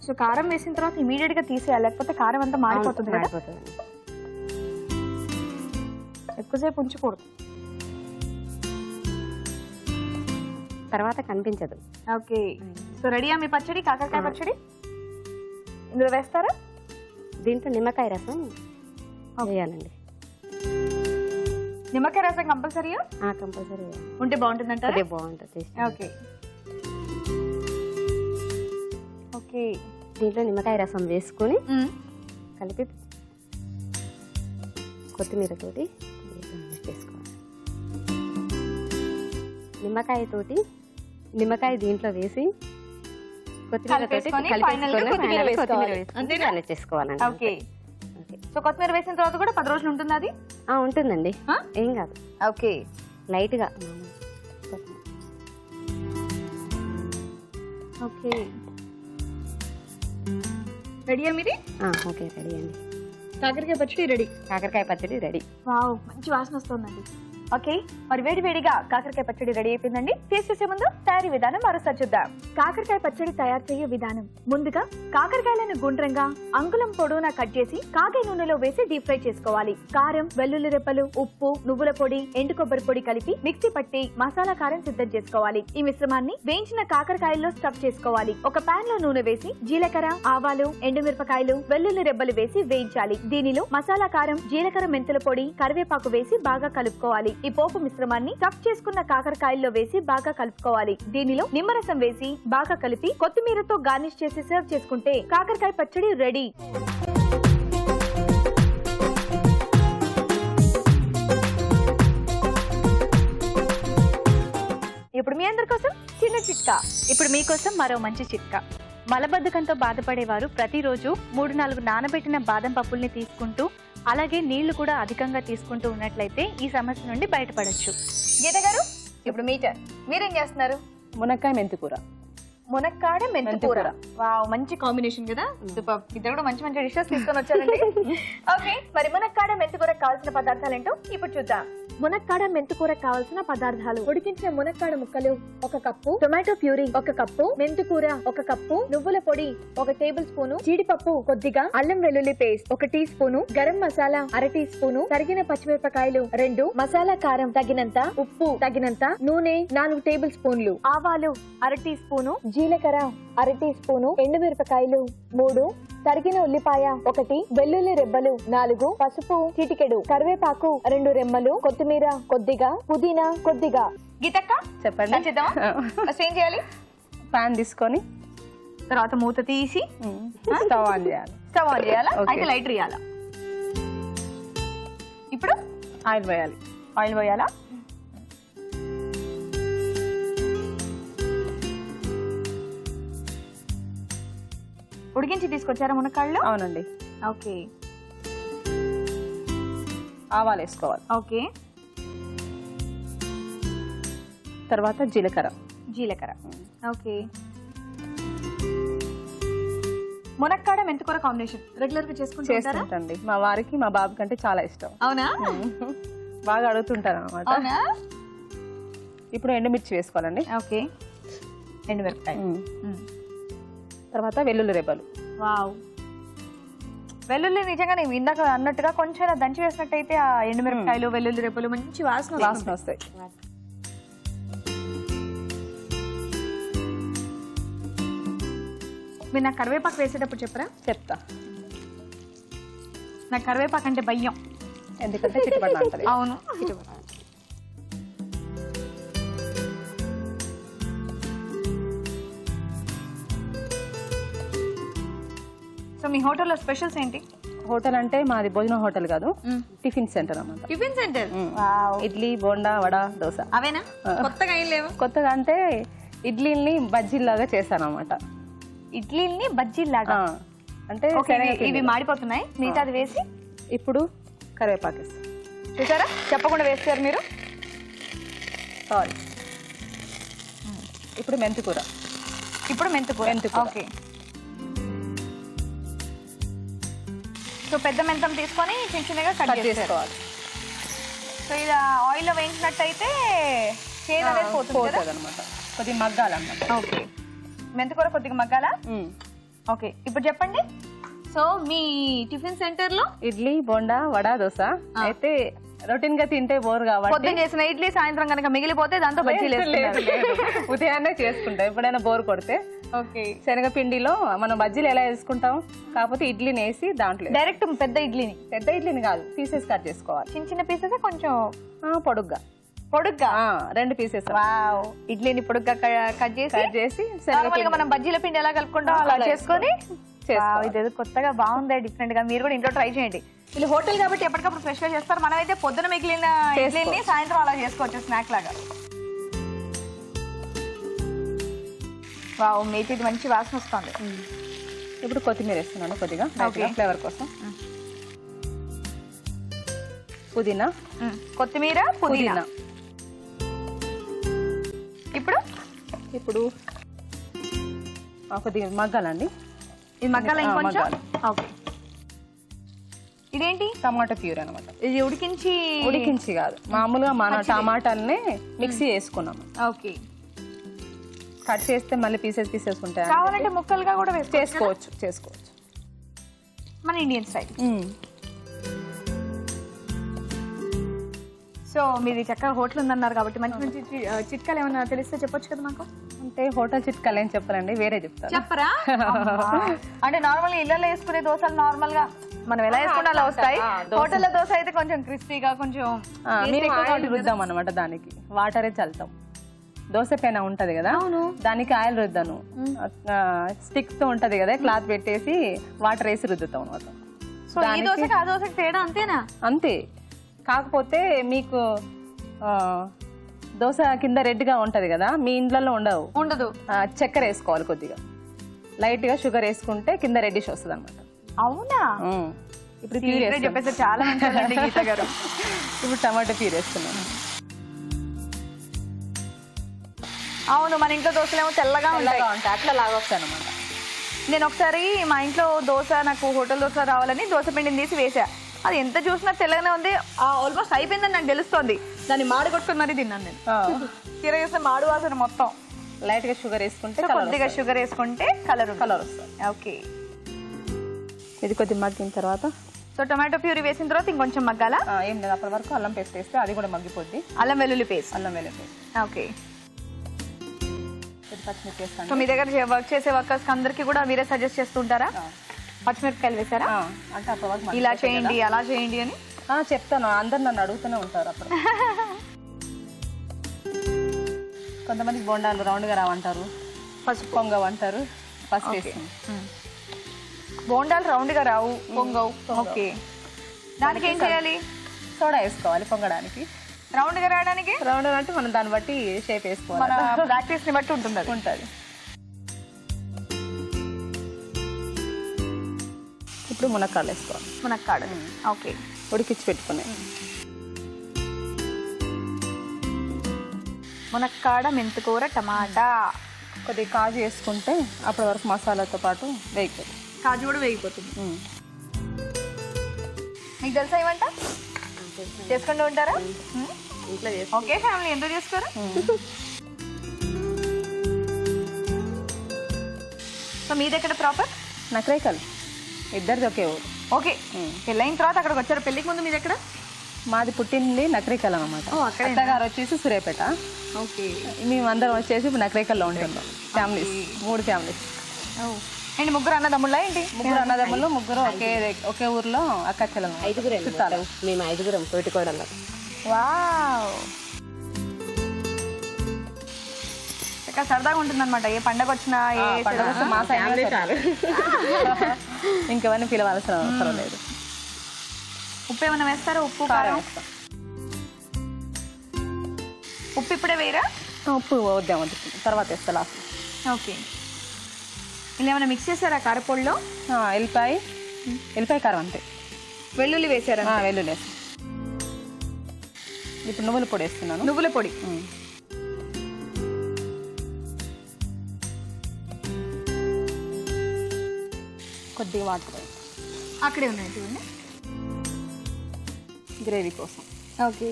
సో కారం వేసిన తర్వాత ఇమీడియట్ గా తీసేయాలి, లేకపోతే కారం అంతా మాడిపోతుంది కదా. ఎక్కువసేపు ఉంచకూడదు, తర్వాత కనిపించదు. ఓకే సో రెడీయా మీ పచ్చడి? కాకరకాయ పచ్చడి ఇందులో వేస్తారా? దీంట్లో నిమ్మకాయ రసం వేయాలండి. నిమ్మకాయ రసం కంపల్సరీయా? కంపల్సరీ ఉంటే బాగుంటుందంట. బాగుంటుంది. ఓకే ఓకే దీంట్లో నిమ్మకాయ రసం వేసుకొని కలిపి కొత్తిమీర తోటి వేసుకోవాలి. నిమ్మకాయ దీంట్లో వేసి కొత్తిమీర చేసుకోవాలండి. ఓకే సో కొత్తిమీర వేసిన తర్వాత కూడా 10 రోజులు ఉంటుంది అది? ఉంటుందండి, ఏం కాదు. ఓకే లైట్ గా. ఓకే రెడీయా మీది? ఓకే రెడీ అండి. కాకరకాయ పచ్చడి రెడీ. వావ్ మంచి వాసన వస్తుందండి. ఓకే మరి వేడివేడిగా కాకరకాయ పచ్చడి రెడీ అయిపోయిందండి. టేస్ట్ చేసే ముందు తయారీ విధానం మరోసారి చూద్దాం. కాకరకాయ పచ్చడి తయారు చేయే విధానం: ముందుగా కాకరకాయలను గుండ్రంగా అంగుళం పొడవునా కట్ చేసి కాగే నూనెలో వేసి డీప్ ఫ్రై చేసుకోవాలి. కారం, వెల్లుల్లి రెప్పలు, ఉప్పు, నువ్వుల పొడి, ఎండు కొబ్బరి పొడి కలిపి మిక్సీ పట్టి మసాలా కారం సిద్ధం చేసుకోవాలి. ఈ మిశ్రమాన్ని వేయించిన కాకరకాయల్లో స్టఫ్ చేసుకోవాలి. ఒక పాన్ లో నూనె వేసి జీలకర్ర, ఆవాలు, ఎండుమిరపకాయలు, వెల్లుల్లి రెబ్బలు వేసి వేయించాలి. దీనిలో మసాలా కారం, జీలకర్ర మెంతుల పొడి, కరివేపాకు వేసి బాగా కలుపుకోవాలి. ఈ పోపు మిశ్రమాన్ని స్టఫ్ చేసుకున్న కాకరకాయల్లో వేసి బాగా కలుపుకోవాలి. దీనిలో నిమ్మరసం వేసి బాగా కలిపి కొత్తిమీరతో గార్నిష్ చేసి సర్వ్ చేసుకుంటే కాకరకాయ పచ్చడి రెడీ. ఇప్పుడు మీ అందరి కోసం చిన్న చిట్కా. ఇప్పుడు మీకోసం మరో మంచి చిట్కా. మలబద్ధకంతో బాధపడేవారు ప్రతిరోజు 3-4 నానబెట్టిన బాదం పప్పుల్ని తీసుకుంటూ అలాగే నీళ్లు కూడా అధికంగా తీసుకుంటూ ఉన్నట్లయితే ఈ సమస్య నుండి బయటపడొచ్చు. గీత గారు ఇప్పుడు మీరేం చేస్తున్నారు? మునక్కాయ మెంతికూర. మునక్కాడ మెంతికూర. వావ్, మంచి కాంబినేషన్ కదా. సూపర్. ఇద్దరు కూడా మంచి మంచి డిషెస్ తీసుకొని వచ్చారండి. ఓకే, మరి మునక్కాడ మెంతికూర కావాల్సిన పదార్థాలు ఏంటో ఇప్పుడు చూద్దాం. మునక్కాడ మెంతికూర కావాల్సిన పదార్థాలు: ఉడికించిన మునక్కాడ ముక్కలు 1 కప్పు, టొమాటో ప్యూరీ 1 కప్పు, మెంతికూర 1 కప్పు, నువ్వుల పొడి 1 టేబుల్ స్పూను, జీడిపప్పు కొద్దిగా, అల్లం వెల్లుల్లి paste 1 teaspoon, garam masala 1/2 teaspoon, తరిగిన పచ్చిమిరపకాయలు 2, మసాలా కారం తగినంత, ఉప్పు తగినంత, నూనె 4 టేబుల్ స్పూన్లు, ఆవాలు 1/2 టీ స్పూను, జీలకర్ర 1/2 టీ స్పూను, ఎండుమిరపకాయలు 3, తరిగిన ఉల్లిపాయ 1, వెల్లుల్లి రెబ్బలు 4, పసుపు చిటికెడు, కరివేపాకు 2 రెమ్మలు, కొత్తిమీర కొద్దిగా, పుదీనా కొద్దిగా. గీతక్క చెప్పండి. ఏం చేయాలి? పాన్ తీసుకొని తర్వాత మూత తీసి స్టవ్ ఆన్ చేయాలి. స్టవ్ ఆన్ చేయాలా? Okay. అయితే లైటర్ ఇయ్యాలా? ఇప్పుడు ఆయిల్ వేయాలి. ఆయిల్ పోయాలా? ఉడికించి తీసుకొచ్చారా మునక్కాళ్ళు? అవునండి. ఓకే ఆవాలు వేసుకోవాలి. ఓకే, తర్వాత జీలకర్ర. జీలకర్ర. ఓకే, మునక్కాడ మెంతికూర కాంబినేషన్ రెగ్యులర్ గా చేసుకుంటారా? చేస్తుంటండి. మా వారికి మా బాబు కంటే చాలా ఇష్టం. అవునా? బాగా అడుగుతుంటారు అనమాట. అవునా? ఇప్పుడు ఎండుమిర్చి వేసుకోవాలండి. ఓకే, ఎండుమిరపకాయ. తర్వాత వెల్లుల్లి రెబ్బలు. వావ్, వెల్లుల్లి నిజంగానే ఇందాక అన్నట్టుగా కొంచెం ఇలా దంచి వేసినట్టయితే ఆ ఎండుమిరపకాయలు వెల్లుల్లి రెప్పలు మంచి వాసన వస్తాయి. మీరు నాకు కరివేపాకు వేసేటప్పుడు చెప్పరా? చెప్తా. నాకు కరివేపాకు అంటే భయం. ఎందుకంటే చిట్టుపడ్డ అంటది. అవును. సో మీ హోటల్లో స్పెషల్స్ ఏంటి? హోటల్ అంటే మాది భోజన హోటల్ కాదు, టిఫిన్ సెంటర్ అన్నమాట. Tiffin centre. ఇడ్లీ, బోండా, వడ, దోశ. అవేనా? కొత్తగా ఏం లేవు? కొత్తగా అంటే ఇడ్లీని బజ్జీలాగా చేశాను అనమాట. ఇడ్లీని బజ్జీలాగా అంటే ఇవి మాడిపోతున్నాయి, మిగతాది వేసి ఇప్పుడు కరివేపాకు చూసారా, చెప్పకుండా వేస్తారు మీరు. సారీ. ఇప్పుడు మెంతికూర. ఇప్పుడు మెంతికూర. ఓకే, సో పెద్ద మెంతం తీసుకొని చిన్న చిన్నగా కట్ చేసుకోవాలి. సో ఇది ఆయిల్లో వేయించినట్టయితే చేదు అనేది పోతుంది అనమాట. కొద్దిగా మగ్గాలన్నమాట. ఓకే, మెంతికూర కొద్దిగా మగ్గాలా? ఓకే, ఇప్పుడు చెప్పండి. సో మీ టిఫిన్ సెంటర్ లో ఇడ్లీ, బోండా, వడ, దోశ అయితే రొటీన్ గా తింటే బోర్ కాబట్టి పొద్దున చేసిన ఇడ్లీ సాయంత్రం కనుక మిగిలిపోతే దాంతో బజ్జీలు ఉదయాన్నే చేసుకుంటాం. ఎప్పుడైనా బోర్ కొడితే ఓకే, శనగపిండిలో మనం బజ్జీలు ఎలా వేసుకుంటాం, కాకపోతే ఇడ్లీని వేసి దాంట్లో డైరెక్ట్ పెద్ద ఇడ్లీని కాదు, పీసెస్ కట్ చేసుకోవాలి. చిన్న చిన్న పీసెస్ కొంచెం పొడుగ్గా 2 పీసెస్. వావ్, ఇడ్లీని పొడుగ్గా కట్ చేసి నార్మల్గా మనం బజ్జీల పిండి ఎలా కలుపుకుంటాం అలా చేసుకొని. ఇదేదో కొత్తగా బాగుంది, డిఫరెంట్ గా. మీరు కూడా ఇంట్లో ట్రై చేయండి. వీళ్ళు హోటల్ కాబట్టి ఎప్పటికప్పుడు ఫ్రెష్ గా చేస్తారు. మనం అయితే పొద్దున మిగిలిన ఇడ్లీని సాయంత్రం అలా చేసుకోవచ్చు స్నాక్ లాగా. వావ్, మేతి ఇది మంచి వాసన వస్తుంది. ఇప్పుడు కొత్తిమీర వేస్తున్నాను కొద్దిగా ఫ్లేవర్ కోసం. పుదీనా, కొత్తిమీర, పుదీనా. ఇప్పుడు కొద్దిగా మగ్గాలండి. ఇది మగ్గాల ఇంకొంచెం. ఓకే, ఇదేంటి? టమాటా ప్యూర్ అనమాట. ఇది ఉడికించి కాదు, మామూలుగా మన టమాటాలని మిక్సీ చేసుకున్నాము. ఓకే, కట్ చేస్తే మళ్ళీ పీసెస్ ఉంటాయి. కావాలంటే ముక్కలుగా కూడా చేసుకోవచ్చు మన ఇండియన్ స్టైల్. సో మీది చక్కగా హోటల్ ఉందన్నారు కాబట్టి మంచి మంచి చిట్కాలు ఏమన్నా తెలిస్తే చెప్పొచ్చు కదా మాకు. అంటే హోటల్ చిట్కాలు ఏం చెప్పాలండి, వేరే చెప్తాను. చెప్పరా? అంటే నార్మల్ గా ఇళ్లలో వేసుకునే దోశలు నార్మల్ గా మనం ఎలా వేసుకుంటే అలా వస్తాయి. హోటల్లో దోశ అయితే కొంచెం క్రిస్పీగా కొంచెం రుద్దాం అనమాట. దానికి వాటరే చల్లుతాం. దోశ పెన ఉంటది కదా, దానికి ఆయిల్ రుద్దాను. స్టిక్ తో ఉంటది కదా, క్లాత్ పెట్టేసి వాటర్ వేసి రుద్దుతాం అనమాట. తేడా అంతేనా? అంతే. కాకపోతే మీకు దోశ కింద రెడ్ గా ఉంటది కదా, మీ ఇండ్లలో ఉండదు. చక్కెర వేసుకోవాలి కొద్దిగా, లైట్ గా షుగర్ వేసుకుంటే కింద రెడ్డిష్ వస్తుంది అనమాట. అవునా? ఇప్పుడు చెప్పేసి చాలా మంచిదండి గీత గారు. ఇప్పుడు టమాటో ప్యూర్ వేస్తున్నాను. అవును, మన ఇంట్లో దోశలేమో తెల్లగా ఉంటాయి. ఉంటాయి అట్లా లాగొస్తాయి అనమాట. నేను ఒకసారి మా ఇంట్లో దోశ, నాకు హోటల్ దోశ రావాలని దోశ పిండిని తీసి వేసా. అది ఎంత చూసినా తెల్లగానే ఉంది. ఆల్మోస్ట్ అయిపోయిందని నాకు తెలుస్తుంది. దాన్ని మాడి కొట్టుకుని మరీ తిన్నాను నేను. తీర చూస్తే మాడు వాసన మొత్తం. లైట్ గా షుగర్ వేసుకుంటే కొద్దిగా షుగర్ వేసుకుంటే కలర్ వస్తుంది. ఓకే, ఇది కొద్దిగా మగ్గిన తర్వాత సో టొమాటో ప్యూరీ వేసిన తర్వాత ఇంకొంచెం మగ్గాల. ఏం లేదు, అప్పటి వరకు అల్లం పేస్ట్ వేస్తే అది కూడా మగ్గిపోద్ది. అల్లం వెల్లుల్లి పేస్ట్. ఓకే, పచ్చిమిర్చి వేస్తాను. సో మీ దగ్గర వర్క్ చేసే వర్కర్స్ అందరికి కూడా మీరే సజెస్ట్ చేస్తుంటారా? పచ్చిమిరపకాయలు వేసారా? అంటే అప్పటి వరకు ఇలా చేయండి అలా చేయండి అని చెప్తాను. అందరు నన్ను అడుగుతూనే ఉంటారు అప్పుడు. కొంతమంది బోండాలు రౌండ్గా రావంటారు, పసుపు పొంగవంటారు. పసుపు వేస్తాను. బోండాలు రౌండ్గా రావు, పొంగవు. ఓకే, దానికి ఏం చేయాలి? సోడా వేసుకోవాలి పొంగడానికి. రౌండ్గా రావడానికి రౌండ్ అంటే మనం దాన్ని బట్టి షేప్ వేసుకోవాలి. మన ప్రాక్టీస్ ని బట్టి ఉంటుంది. ఇప్పుడు మునక్కాడలు వేసుకోవాలి. మునక్కాడ. ఓకే, ఉడికిచ్చి పెట్టుకున్నాయి. మునక్కాడ, మెంతికూర, టమాటా, కొద్దిగా కాజు వేసుకుంటే అప్పటి వరకు మసాలాతో పాటు వేగిపోతుంది. కాజు కూడా వేగిపోతుంది. మీకు తెలుసా ఏమంట? చేసుకుంటూ ఉంటారా? ఇంట్లో ఓకే, ఫ్యామిలీ ఎందుకు చేసుకోరా? సో మీది ఎక్కడ ప్రాపర్? నకరేకల్. ఇద్దరిది ఒకే ఊరు. ఓకే, పెళ్ళైన తర్వాత అక్కడికి వచ్చారు. పెళ్ళికి ముందు మీది ఎక్కడ? మాది పుట్టింది నకరేకల్ అనమాట. అత్తగారు వచ్చేసి సూర్యాపేట. ఓకే, మేమందరం వచ్చేసి ఇప్పుడు నకరేకల్లో ఉంటున్నాం. Families, 3 families. ఏంటి, ముగ్గురు అన్నదమ్ముళ్ళ ఏంటి? 3 అన్నదమ్ములు, ముగ్గురు ఒకే ఊర్లో అక్క చెల్లెలు. 5 చుట్టాలు. మేము 5 తోటికోడలు. వావ్, ఇంకా సరదాగా ఉంటుంది అనమాట. ఏ పండగ వచ్చినా మా ఫ్యామిలీ చాలు. ఇంకెవరిని పిలవాల్సిన అవసరం లేదు. ఉప్పు ఏమైనా వేస్తారా? ఉప్పు, కారం. ఉప్పు ఇప్పుడే వేయరా? ఉప్పు వద్దాం తర్వాత వేస్తా లాస్ట్. ఓకే, ఇలా ఏమైనా మిక్స్ చేశారా కారపొడిలో? ఎల్లిపాయ కారం అంతే. వెల్లుల్లి వేసారా? వెల్లుల్లి వేస్తాను. ఇప్పుడు నువ్వుల పొడి వేస్తున్నాను. నువ్వుల పొడి. కొద్దిగా వాటర్ అక్కడే ఉన్నాయి చూడండి, గ్రేవీ కోసం. ఓకే,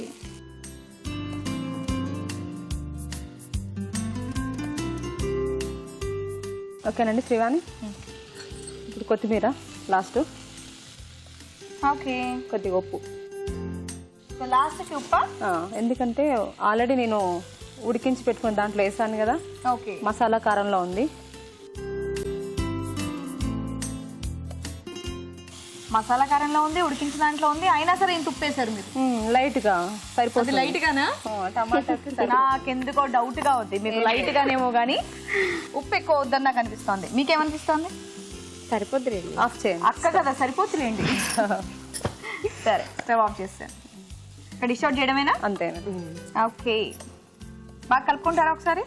ఓకేనండి శ్రీవాణి. ఇప్పుడు కొత్తిమీర లాస్ట్. ఓకే, కొద్దిగా ఉప్పు. లాస్ట్కి ఉప్పు, ఎందుకంటే ఆల్రెడీ నేను ఉడికించి పెట్టుకుని దాంట్లో వేసాను కదా. ఓకే, మసాలా కారంలో ఉంది. మసాలా కారంలో ఉంది, ఉడికించిన దాంట్లో ఉంది, అయినా సరే ఇంత ఉప్పు వేసారు మీరు. లైట్ గా సరిపోతుంది. లైట్ గానా? టమాటాకి నాకెందుకో డౌట్ గా ఉంది. మీకు లైట్ గానేమో గానీ ఉప్పు ఎక్కువ వద్దని నాకు అనిపిస్తుంది. మీకేమనిపిస్తుంది? సరిపోద్ది, ఆఫ్ చేయండి. అక్క కదా, సరిపోతులేండి. సరే, స్టవ్ ఆఫ్ చేస్తాను. ఇక్కడ డిష్ అవుట్ చేయడమేనా? అంతేనా? ఓకే, బాగా కలుపుకుంటారా ఒకసారి?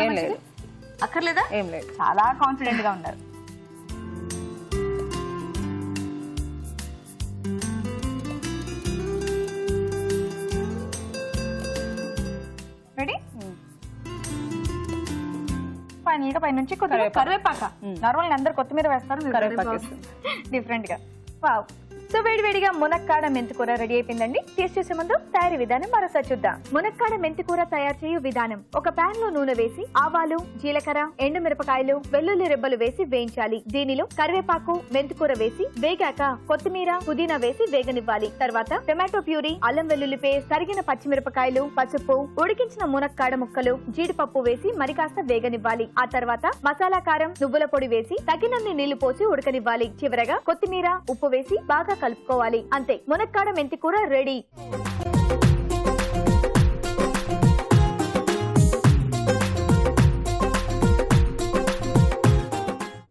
ఏం లేదు. అక్కర్లేదా? ఏం లేదు. చాలా కాన్ఫిడెంట్ గా ఉన్నారు. రెడీ? ఫైనల్ గా పైనుంచి కొద్దిగా కరివేపాక. నార్మల్ అందరు కొత్తిమీర వేస్తారు, డిఫరెంట్ గా. వావ్, సో వేడివేడిగా మునక్కాడ మెంతికూర రెడీ అయిపోయిందండి. టేస్ట్ చేసే ముందు తయారీ విధానం మరోసారి చూద్దాం. మునక్కాడ మెంతికూర తయారు చేయు విధానం: ఒక పాన్ లో నూనె వేసి ఆవాలు, జీలకర్ర, ఎండుమిరపకాయలు, వెల్లుల్లి రెబ్బలు వేసి వేయించాలి. దీనిలో కరివేపాకు, మెంతికూర వేసి వేగాక కొత్తిమీర, పుదీనా వేసి వేగనివ్వాలి. తర్వాత టొమాటో ప్యూరీ, అల్లం వెల్లుల్లి పేస్ట్, తరిగిన పచ్చిమిరపకాయలు, పసుపు, ఉడికించిన మునక్కాడ ముక్కలు, జీడిపప్పు వేసి మరి కాస్త వేగనివ్వాలి. ఆ తర్వాత మసాలా కారం, నువ్వుల పొడి వేసి తగినన్ని నీళ్లు పోసి ఉడకనివ్వాలి. చివరగా కొత్తిమీర, ఉప్పు వేసి బాగా కలుపుకోవాలి. అంతే, మునక్కాడ మెంతికూర రెడీ.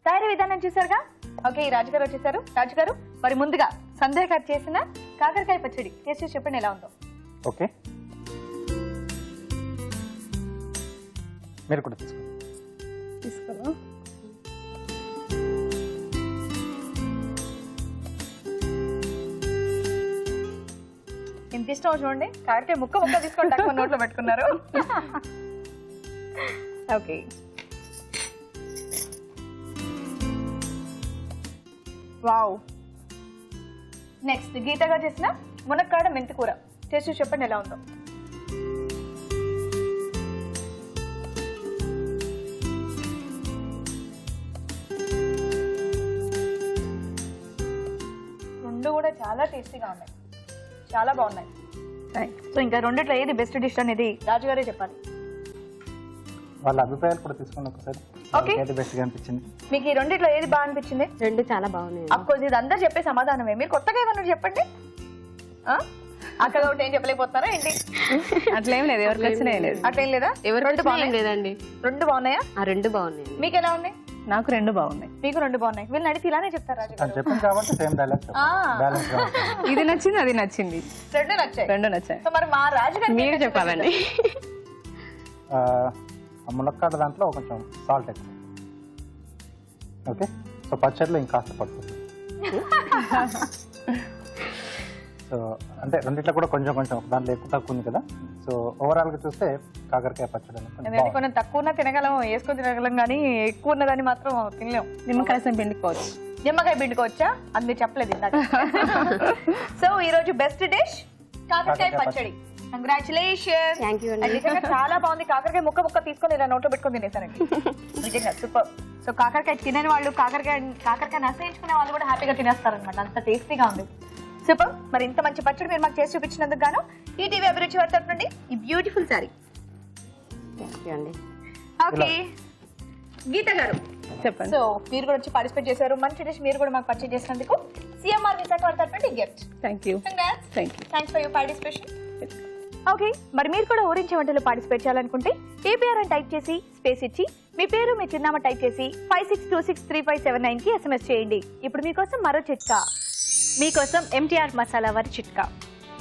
తయారీ విధానం చూసారుగా. ఓకే, రాజుగారు వచ్చేసారు. రాజుగారు, మరి ముందుగా సందేహ్ గారు చేసిన కాకరకాయ పచ్చడి టేస్ట్ చేసి చెప్పండి ఎలా ఉందో. ఓకే, మీరు కూడా తీసుకున్నా. ఎంత ఇష్టం చూడండి. కాకరకాయ ముక్క ముక్క తీసుకొని నోట్లో పెట్టుకున్నారు. ఓకే. వావ్. నెక్స్ట్ గీతగా చేసిన మునక్కాడ మెంతి కూర చేసి చెప్పండి ఎలా ఉందో. రెండు కూడా చాలా టేస్టీగా ఉన్నాయి, చాలా బాగున్నాయి. సో ఇంకా రెండిట్లో ఏది బెస్ట్ డిష్ అనేది రాజుగారే చెప్పాలి. వాళ్ళ అభిప్రాయాలు కూడా తీసుకోండి ఒకసారి. Okay. ఏది బెస్ట్ గా అనిపించింది మీకు ఈ రెండిట్లో ఏది బాగా అనిపించింది? రెండు చాలా బాగున్నాయి. అఫ్కోర్స్ ఇది అందరు చెప్పే సమాధానమే, మీరు కొత్తగా ఏమన్నా చెప్పండి. అక్కడ ఒకటి ఏం చెప్పలేకపోతున్నారా ఏంటి? అట్లేం లేదు, ఎవరికి వచ్చినా లేదు. అట్లేం లేదా? రెండు బాగున్నాయి లేదండి, రెండు బాగున్నాయా? రెండు బాగున్నాయి. మీకు ఎలా ఉన్నాయి? నాకు రెండు బాగున్నాయి. మీకు రెండు బాగున్నాయి. వీళ్ళని అడిగితే ఇలానే చెప్తారు రాజు గారు. చెప్పింది కాబట్టి సేమ్ డైలాగ్ బ్యాలెన్స్ గా ఉంటుంది. ఇది నచ్చింది, అది నచ్చింది, రెండు నచ్చాయి. రెండు నచ్చాయి. సో మరి మా రాజు గారు మీరు చెప్పాలండి. ఆ మునక్కాడ దాంట్లో కొంచెం సాల్ట్ ఎక్కువ. ఓకే, సో పచ్చడిలో ఇంకాస్త పడుతుంది. సో అంటే రెండిట్లో కూడా కొంచెం కొంచెం, దాంట్లో ఎక్కువ తక్కువ ఉంది కదా. సో ఓవరాల్ గా చూస్తే కాకరకాయ పచ్చడి అనేది కొంచెం బాగుంది. కొంచెం తక్కువ తినగలం, వేసుకొని తినగలం, కానీ ఎక్కువ ఉన్నదాన్ని మాత్రం తినలేం. నిమ్మకాయ పిండుకోవచ్చు. నిమ్మకాయ పిండుకోవచ్చా? అది మీరు చెప్పలేదు ఇందాక. సో ఈ రోజు బెస్ట్ డిష్ కాకరకాయ పచ్చడి. కంగ్రాచులేషన్. థ్యాంక్ యూ అండి. నిజంగా చాలా బాగుంది. కాకరకాయ ముక్క తీసుకొని ఇలా నోట్లో పెట్టుకొని తినేసానండి. నిజంగా సూపర్. సో కాకరకాయ తినని వాళ్ళు, కాకరకాయ నసేయించుకునే వాళ్ళు కూడా హ్యాపీగా తినేస్తారనమాట, అంత టేస్టీగా ఉంది. సూపర్. మరి ఇంత మంచి పచ్చడి మీరు మాకు చేసి చూపించినందుకు గాను ఈ టీవీ అభిరుచి వారి తరఫు నుండి ఈ బ్యూటిఫుల్ సారీ. థ్యాంక్ యూ అండి. ఓకే గీత గారు చెప్పండి. సో మీరు కూడా వచ్చి పార్టిసిపేట్ చేశారు, మంచి డిష్ మీరు కూడా మాకు పర్చేజ్ చేసినందుకు సిఎంఆర్ విశాఖ వారి తరఫు నుండి gift. Thank you. Thanks for your participation. Okay, మరి మీరు కూడా ఊరించే వంటలు పార్టిసిపేట్ చేయాలనుకుంటే ఏపీఆర్ అని టైప్ చేసి స్పేస్ ఇచ్చి మీ పేరు మీ చిరునామా టైప్ చేసి 56263579 కి SMS చేయండి. ఇప్పుడు మీకోసం మరో చిట్కా. మీకోసం MTR మసాలా వారి చిట్కా.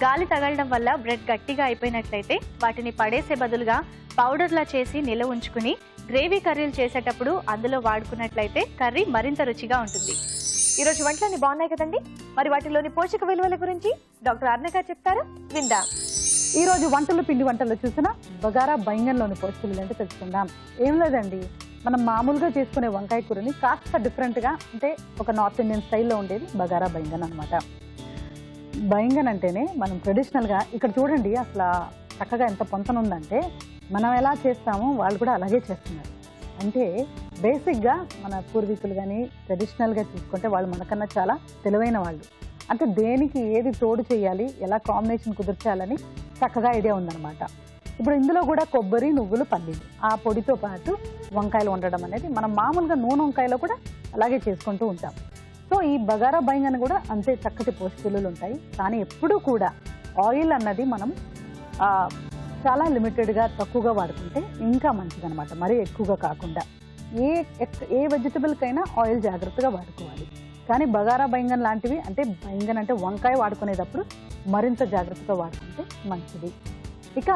గాలి తగలడం వల్ల బ్రెడ్ గట్టిగా అయిపోయినట్లయితే వాటిని పడేసే బదులుగా పౌడర్లా చేసి నిల్వ ఉంచుకుని గ్రేవీ కర్రీలు చేసేటప్పుడు అందులో వాడుకున్నట్లయితే కర్రీ మరింత రుచిగా ఉంటుంది. ఈరోజు వంటలన్నీ బాగున్నాయి కదండి, మరి వాటిలోని పోషక విలువల గురించి డాక్టర్ అర్ణ గారు చెప్తారు, విందాం. ఈ రోజు వంటలు పిండి వంటల్లో చూసిన బగారా బైంగన్లోని పోషక విలువలు అంటే తెలుసుకుందాం. ఏం లేదండి, మనం మామూలుగా చేసుకునే వంకాయ కూరని కాస్త డిఫరెంట్గా, అంటే ఒక నార్త్ ఇండియన్ స్టైల్లో ఉండేది బగారా బైంగన్ అనమాట. బైంగన్ అంటేనే మనం ట్రెడిషనల్గా ఇక్కడ చూడండి అసలు చక్కగా ఎంత పొంతన ఉందంటే, మనం ఎలా చేస్తామో వాళ్ళు కూడా అలాగే చేస్తున్నారు. అంటే బేసిక్గా మన పూర్వీకులు కానీ ట్రెడిషనల్గా చూసుకుంటే వాళ్ళు మనకన్నా చాలా తెలివైన వాళ్ళు. అంటే దేనికి ఏది తోడు చేయాలి, ఎలా కాంబినేషన్ కుదిర్చాలని చక్కగా ఐడియా ఉందన్నమాట. ఇప్పుడు ఇందులో కూడా కొబ్బరి, నువ్వులు, పల్లీలు, ఆ పొడితో పాటు వంకాయలు వండడం అనేది మనం మామూలుగా నూనె వంకాయలో కూడా అలాగే చేసుకుంటూ ఉంటాం. సో ఈ బగారా బైంగన్ కూడా అంతే చక్కటి పోషక విలువలు ఉంటాయి. కానీ ఎప్పుడూ కూడా ఆయిల్ అన్నది మనం చాలా లిమిటెడ్గా తక్కువగా వాడుకుంటే ఇంకా మంచిదన్నమాట, మరీ ఎక్కువగా కాకుండా. ఏ వెజిటబుల్కైనా ఆయిల్ జాగ్రత్తగా వాడుకోవాలి. కానీ బగారా బైంగన్ లాంటివి, అంటే బైంగన్ అంటే వంకాయ వాడుకునేటప్పుడు మరింత జాగ్రత్తగా వాడుకుంటే మంచిది. ఇక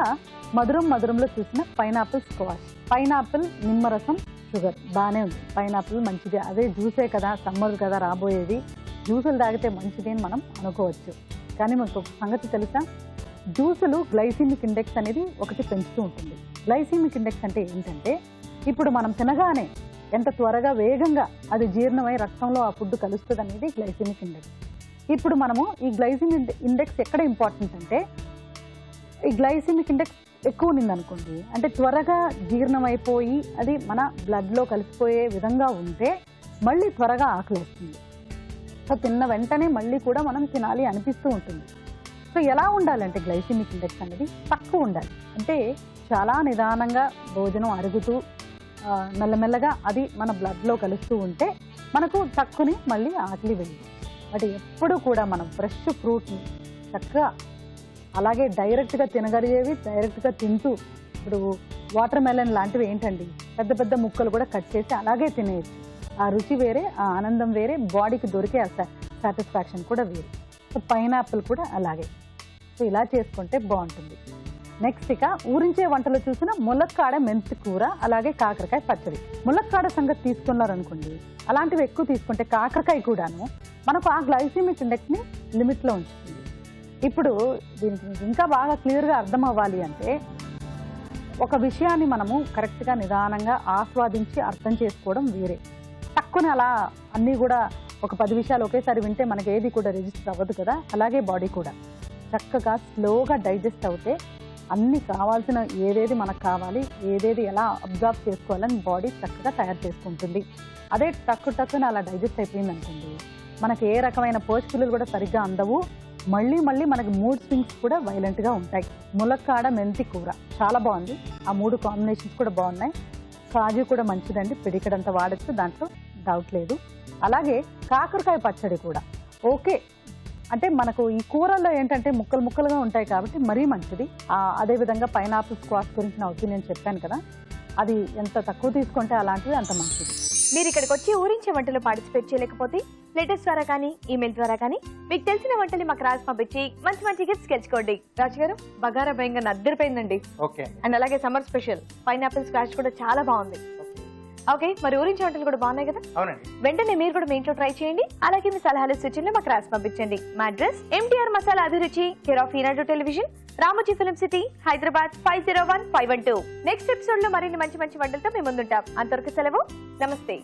మధురంలో చూసిన పైనాపిల్ స్క్వాష్, పైనాపిల్, నిమ్మరసం, షుగర్ బాగానే ఉంది. పైనాపిల్ మంచిది, అదే జ్యూసే కదా, సమ్మర్ కదా రాబోయేది, జ్యూసులు తాగితే మంచిది అని మనం అనుకోవచ్చు. కానీ మనకు ఒక సంగతి తెలుసా, జ్యూసులు గ్లైసిమిక్ ఇండెక్స్ అనేది ఒకటి పెంచుతూ ఉంటుంది. గ్లైసిమిక్ ఇండెక్స్ అంటే ఏంటంటే, ఇప్పుడు మనం తినగానే ఎంత త్వరగా వేగంగా అది జీర్ణమై రక్తంలో ఆ ఫుడ్ కలుస్తుంది అనేది గ్లైసిమిక్ ఇండెక్స్. ఇప్పుడు మనము ఈ గ్లైసిమిక్ ఇండెక్స్ ఎక్కడ ఇంపార్టెంట్ అంటే, ఈ గ్లైసిమిక్ ఇండెక్స్ ఎక్కువ ఉన్నదనుకోండి, అంటే త్వరగా జీర్ణమైపోయి అది మన బ్లడ్లో కలిసిపోయే విధంగా ఉంటే మళ్ళీ త్వరగా ఆకలేస్తుంది. సో తిన్న వెంటనే మళ్ళీ కూడా మనం తినాలి అనిపిస్తూ ఉంటుంది. సో ఎలా ఉండాలంటే గ్లైసిమిక్ ఇండెక్స్ అనేది తక్కువ ఉండాలి. అంటే చాలా నిదానంగా భోజనం అరుగుతూ మెల్లమెల్లగా అది మన బ్లడ్లో కలుస్తూ ఉంటే మనకు తక్కువని మళ్ళీ ఆకలి వేయదు. బట్ ఎప్పుడు కూడా మనం ఫ్రెష్ ఫ్రూట్ని చక్కగా అలాగే డైరెక్ట్గా తినగలిగేవి డైరెక్ట్గా తింటూ, ఇప్పుడు వాటర్ మెలన్ లాంటివి ఏంటండి, పెద్ద పెద్ద ముక్కలు కూడా కట్ చేసి అలాగే తినేయచ్చు. ఆ రుచి వేరే, ఆ ఆనందం వేరే, బాడీకి దొరికే సాటిస్ఫాక్షన్ కూడా వేరే. సో పైనాపిల్ కూడా అలాగే. సో ఇలా చేసుకుంటే బాగుంటుంది. నెక్స్ట్ ఇక ఊరించే వంటలు చూసిన ములక్కాడ మెంతి కూర, అలాగే కాకరకాయ పచ్చడి. ములక్కాడ సంగతి తీసుకున్నారనుకోండి, అలాంటివి ఎక్కువ తీసుకుంటే కాకరకాయ కూడాను మనకు ఆ గ్లైసిమిక్ ఇండెక్స్ని లిమిట్లో ఉంచుతుంది. ఇప్పుడు దీనికి ఇంకా బాగా క్లియర్గా అర్థం అవ్వాలి అంటే, ఒక విషయాన్ని మనము కరెక్ట్గా నిదానంగా ఆస్వాదించి అర్థం చేసుకోవడం వేరే. తక్కువ అలా అన్నీ కూడా ఒక 10 విషయాలు ఒకేసారి వింటే మనకి ఏది కూడా రిజిస్టర్ అవ్వదు కదా. అలాగే బాడీ కూడా చక్కగా స్లోగా డైజెస్ట్ అవుతే అన్ని కావాల్సిన ఏదేది మనకు కావాలి, ఏదేది ఎలా అబ్జర్వ్ చేసుకోవాలని బాడీ చక్కగా తయారు చేసుకుంటుంది. అదే టక్కున అలా డైజెస్ట్ అయిపోయింది అనుకోండి, మనకి ఏ రకమైన పోషకాలు కూడా సరిగ్గా అందవు. మళ్ళీ మనకి మూడ్ స్వింగ్స్ కూడా వైలెంట్గా ఉంటాయి. ములక్కాడ మెంతి కూర చాలా బాగుంది, ఆ 3 కాంబినేషన్స్ కూడా బాగున్నాయి. కాజు కూడా మంచిదండి, పిడికడంతా వాడచ్చు, దాంట్లో డౌట్ లేదు. అలాగే కాకరకాయ పచ్చడి కూడా ఓకే. అంటే మనకు ఈ కూరల్లో ఏంటంటే ముక్కలుగా ఉంటాయి కాబట్టి మరీ మంచిది. అదేవిధంగా పైనాపిల్ స్క్వాష్ గురించి నా ఒపీనియన్ చెప్పాను కదా, అది ఎంత తక్కువ తీసుకుంటే అలాంటిది అంత మంచిది. మీరు ఇక్కడికి వచ్చి ఊరించే వంటలు పార్టిసిపేట్ చేయలేకపోతే లెటర్స్ ద్వారా కానీ ఈమెయిల్ ద్వారా కానీ మీకు తెలిసిన వంటలు మాకు రాసి పంపించి మంచి గిఫ్ట్స్ గెలుచుకోండి. రాజు గారు, బగారా బెంగన్ అద్దరిపోయిందండి. ఓకే. అండ్ అలాగే సమ్మర్ స్పెషల్ పైనాపిల్ స్క్వాష్ కూడా చాలా బాగుంది. ఓకే, మరి ఊరించే వంటలు కూడా బాగున్నాయి కదా. అవునండి. వెంటనే మీరు కూడా మీ ఇంట్లో ట్రై చేయండి. అలాగే మీ సలహాలు సూచనలు మాకు రాసి పంపించండి. మా అడ్రస్ MTR మసాలా అభిరుచి, care of Eenadu television, Ramoji film city, Hyderabad 501512. Next episode లో మరిన్ని మంచి వంటలతో మేము ముందుంటాం. అంతవరకు సెలవు. నమస్తే.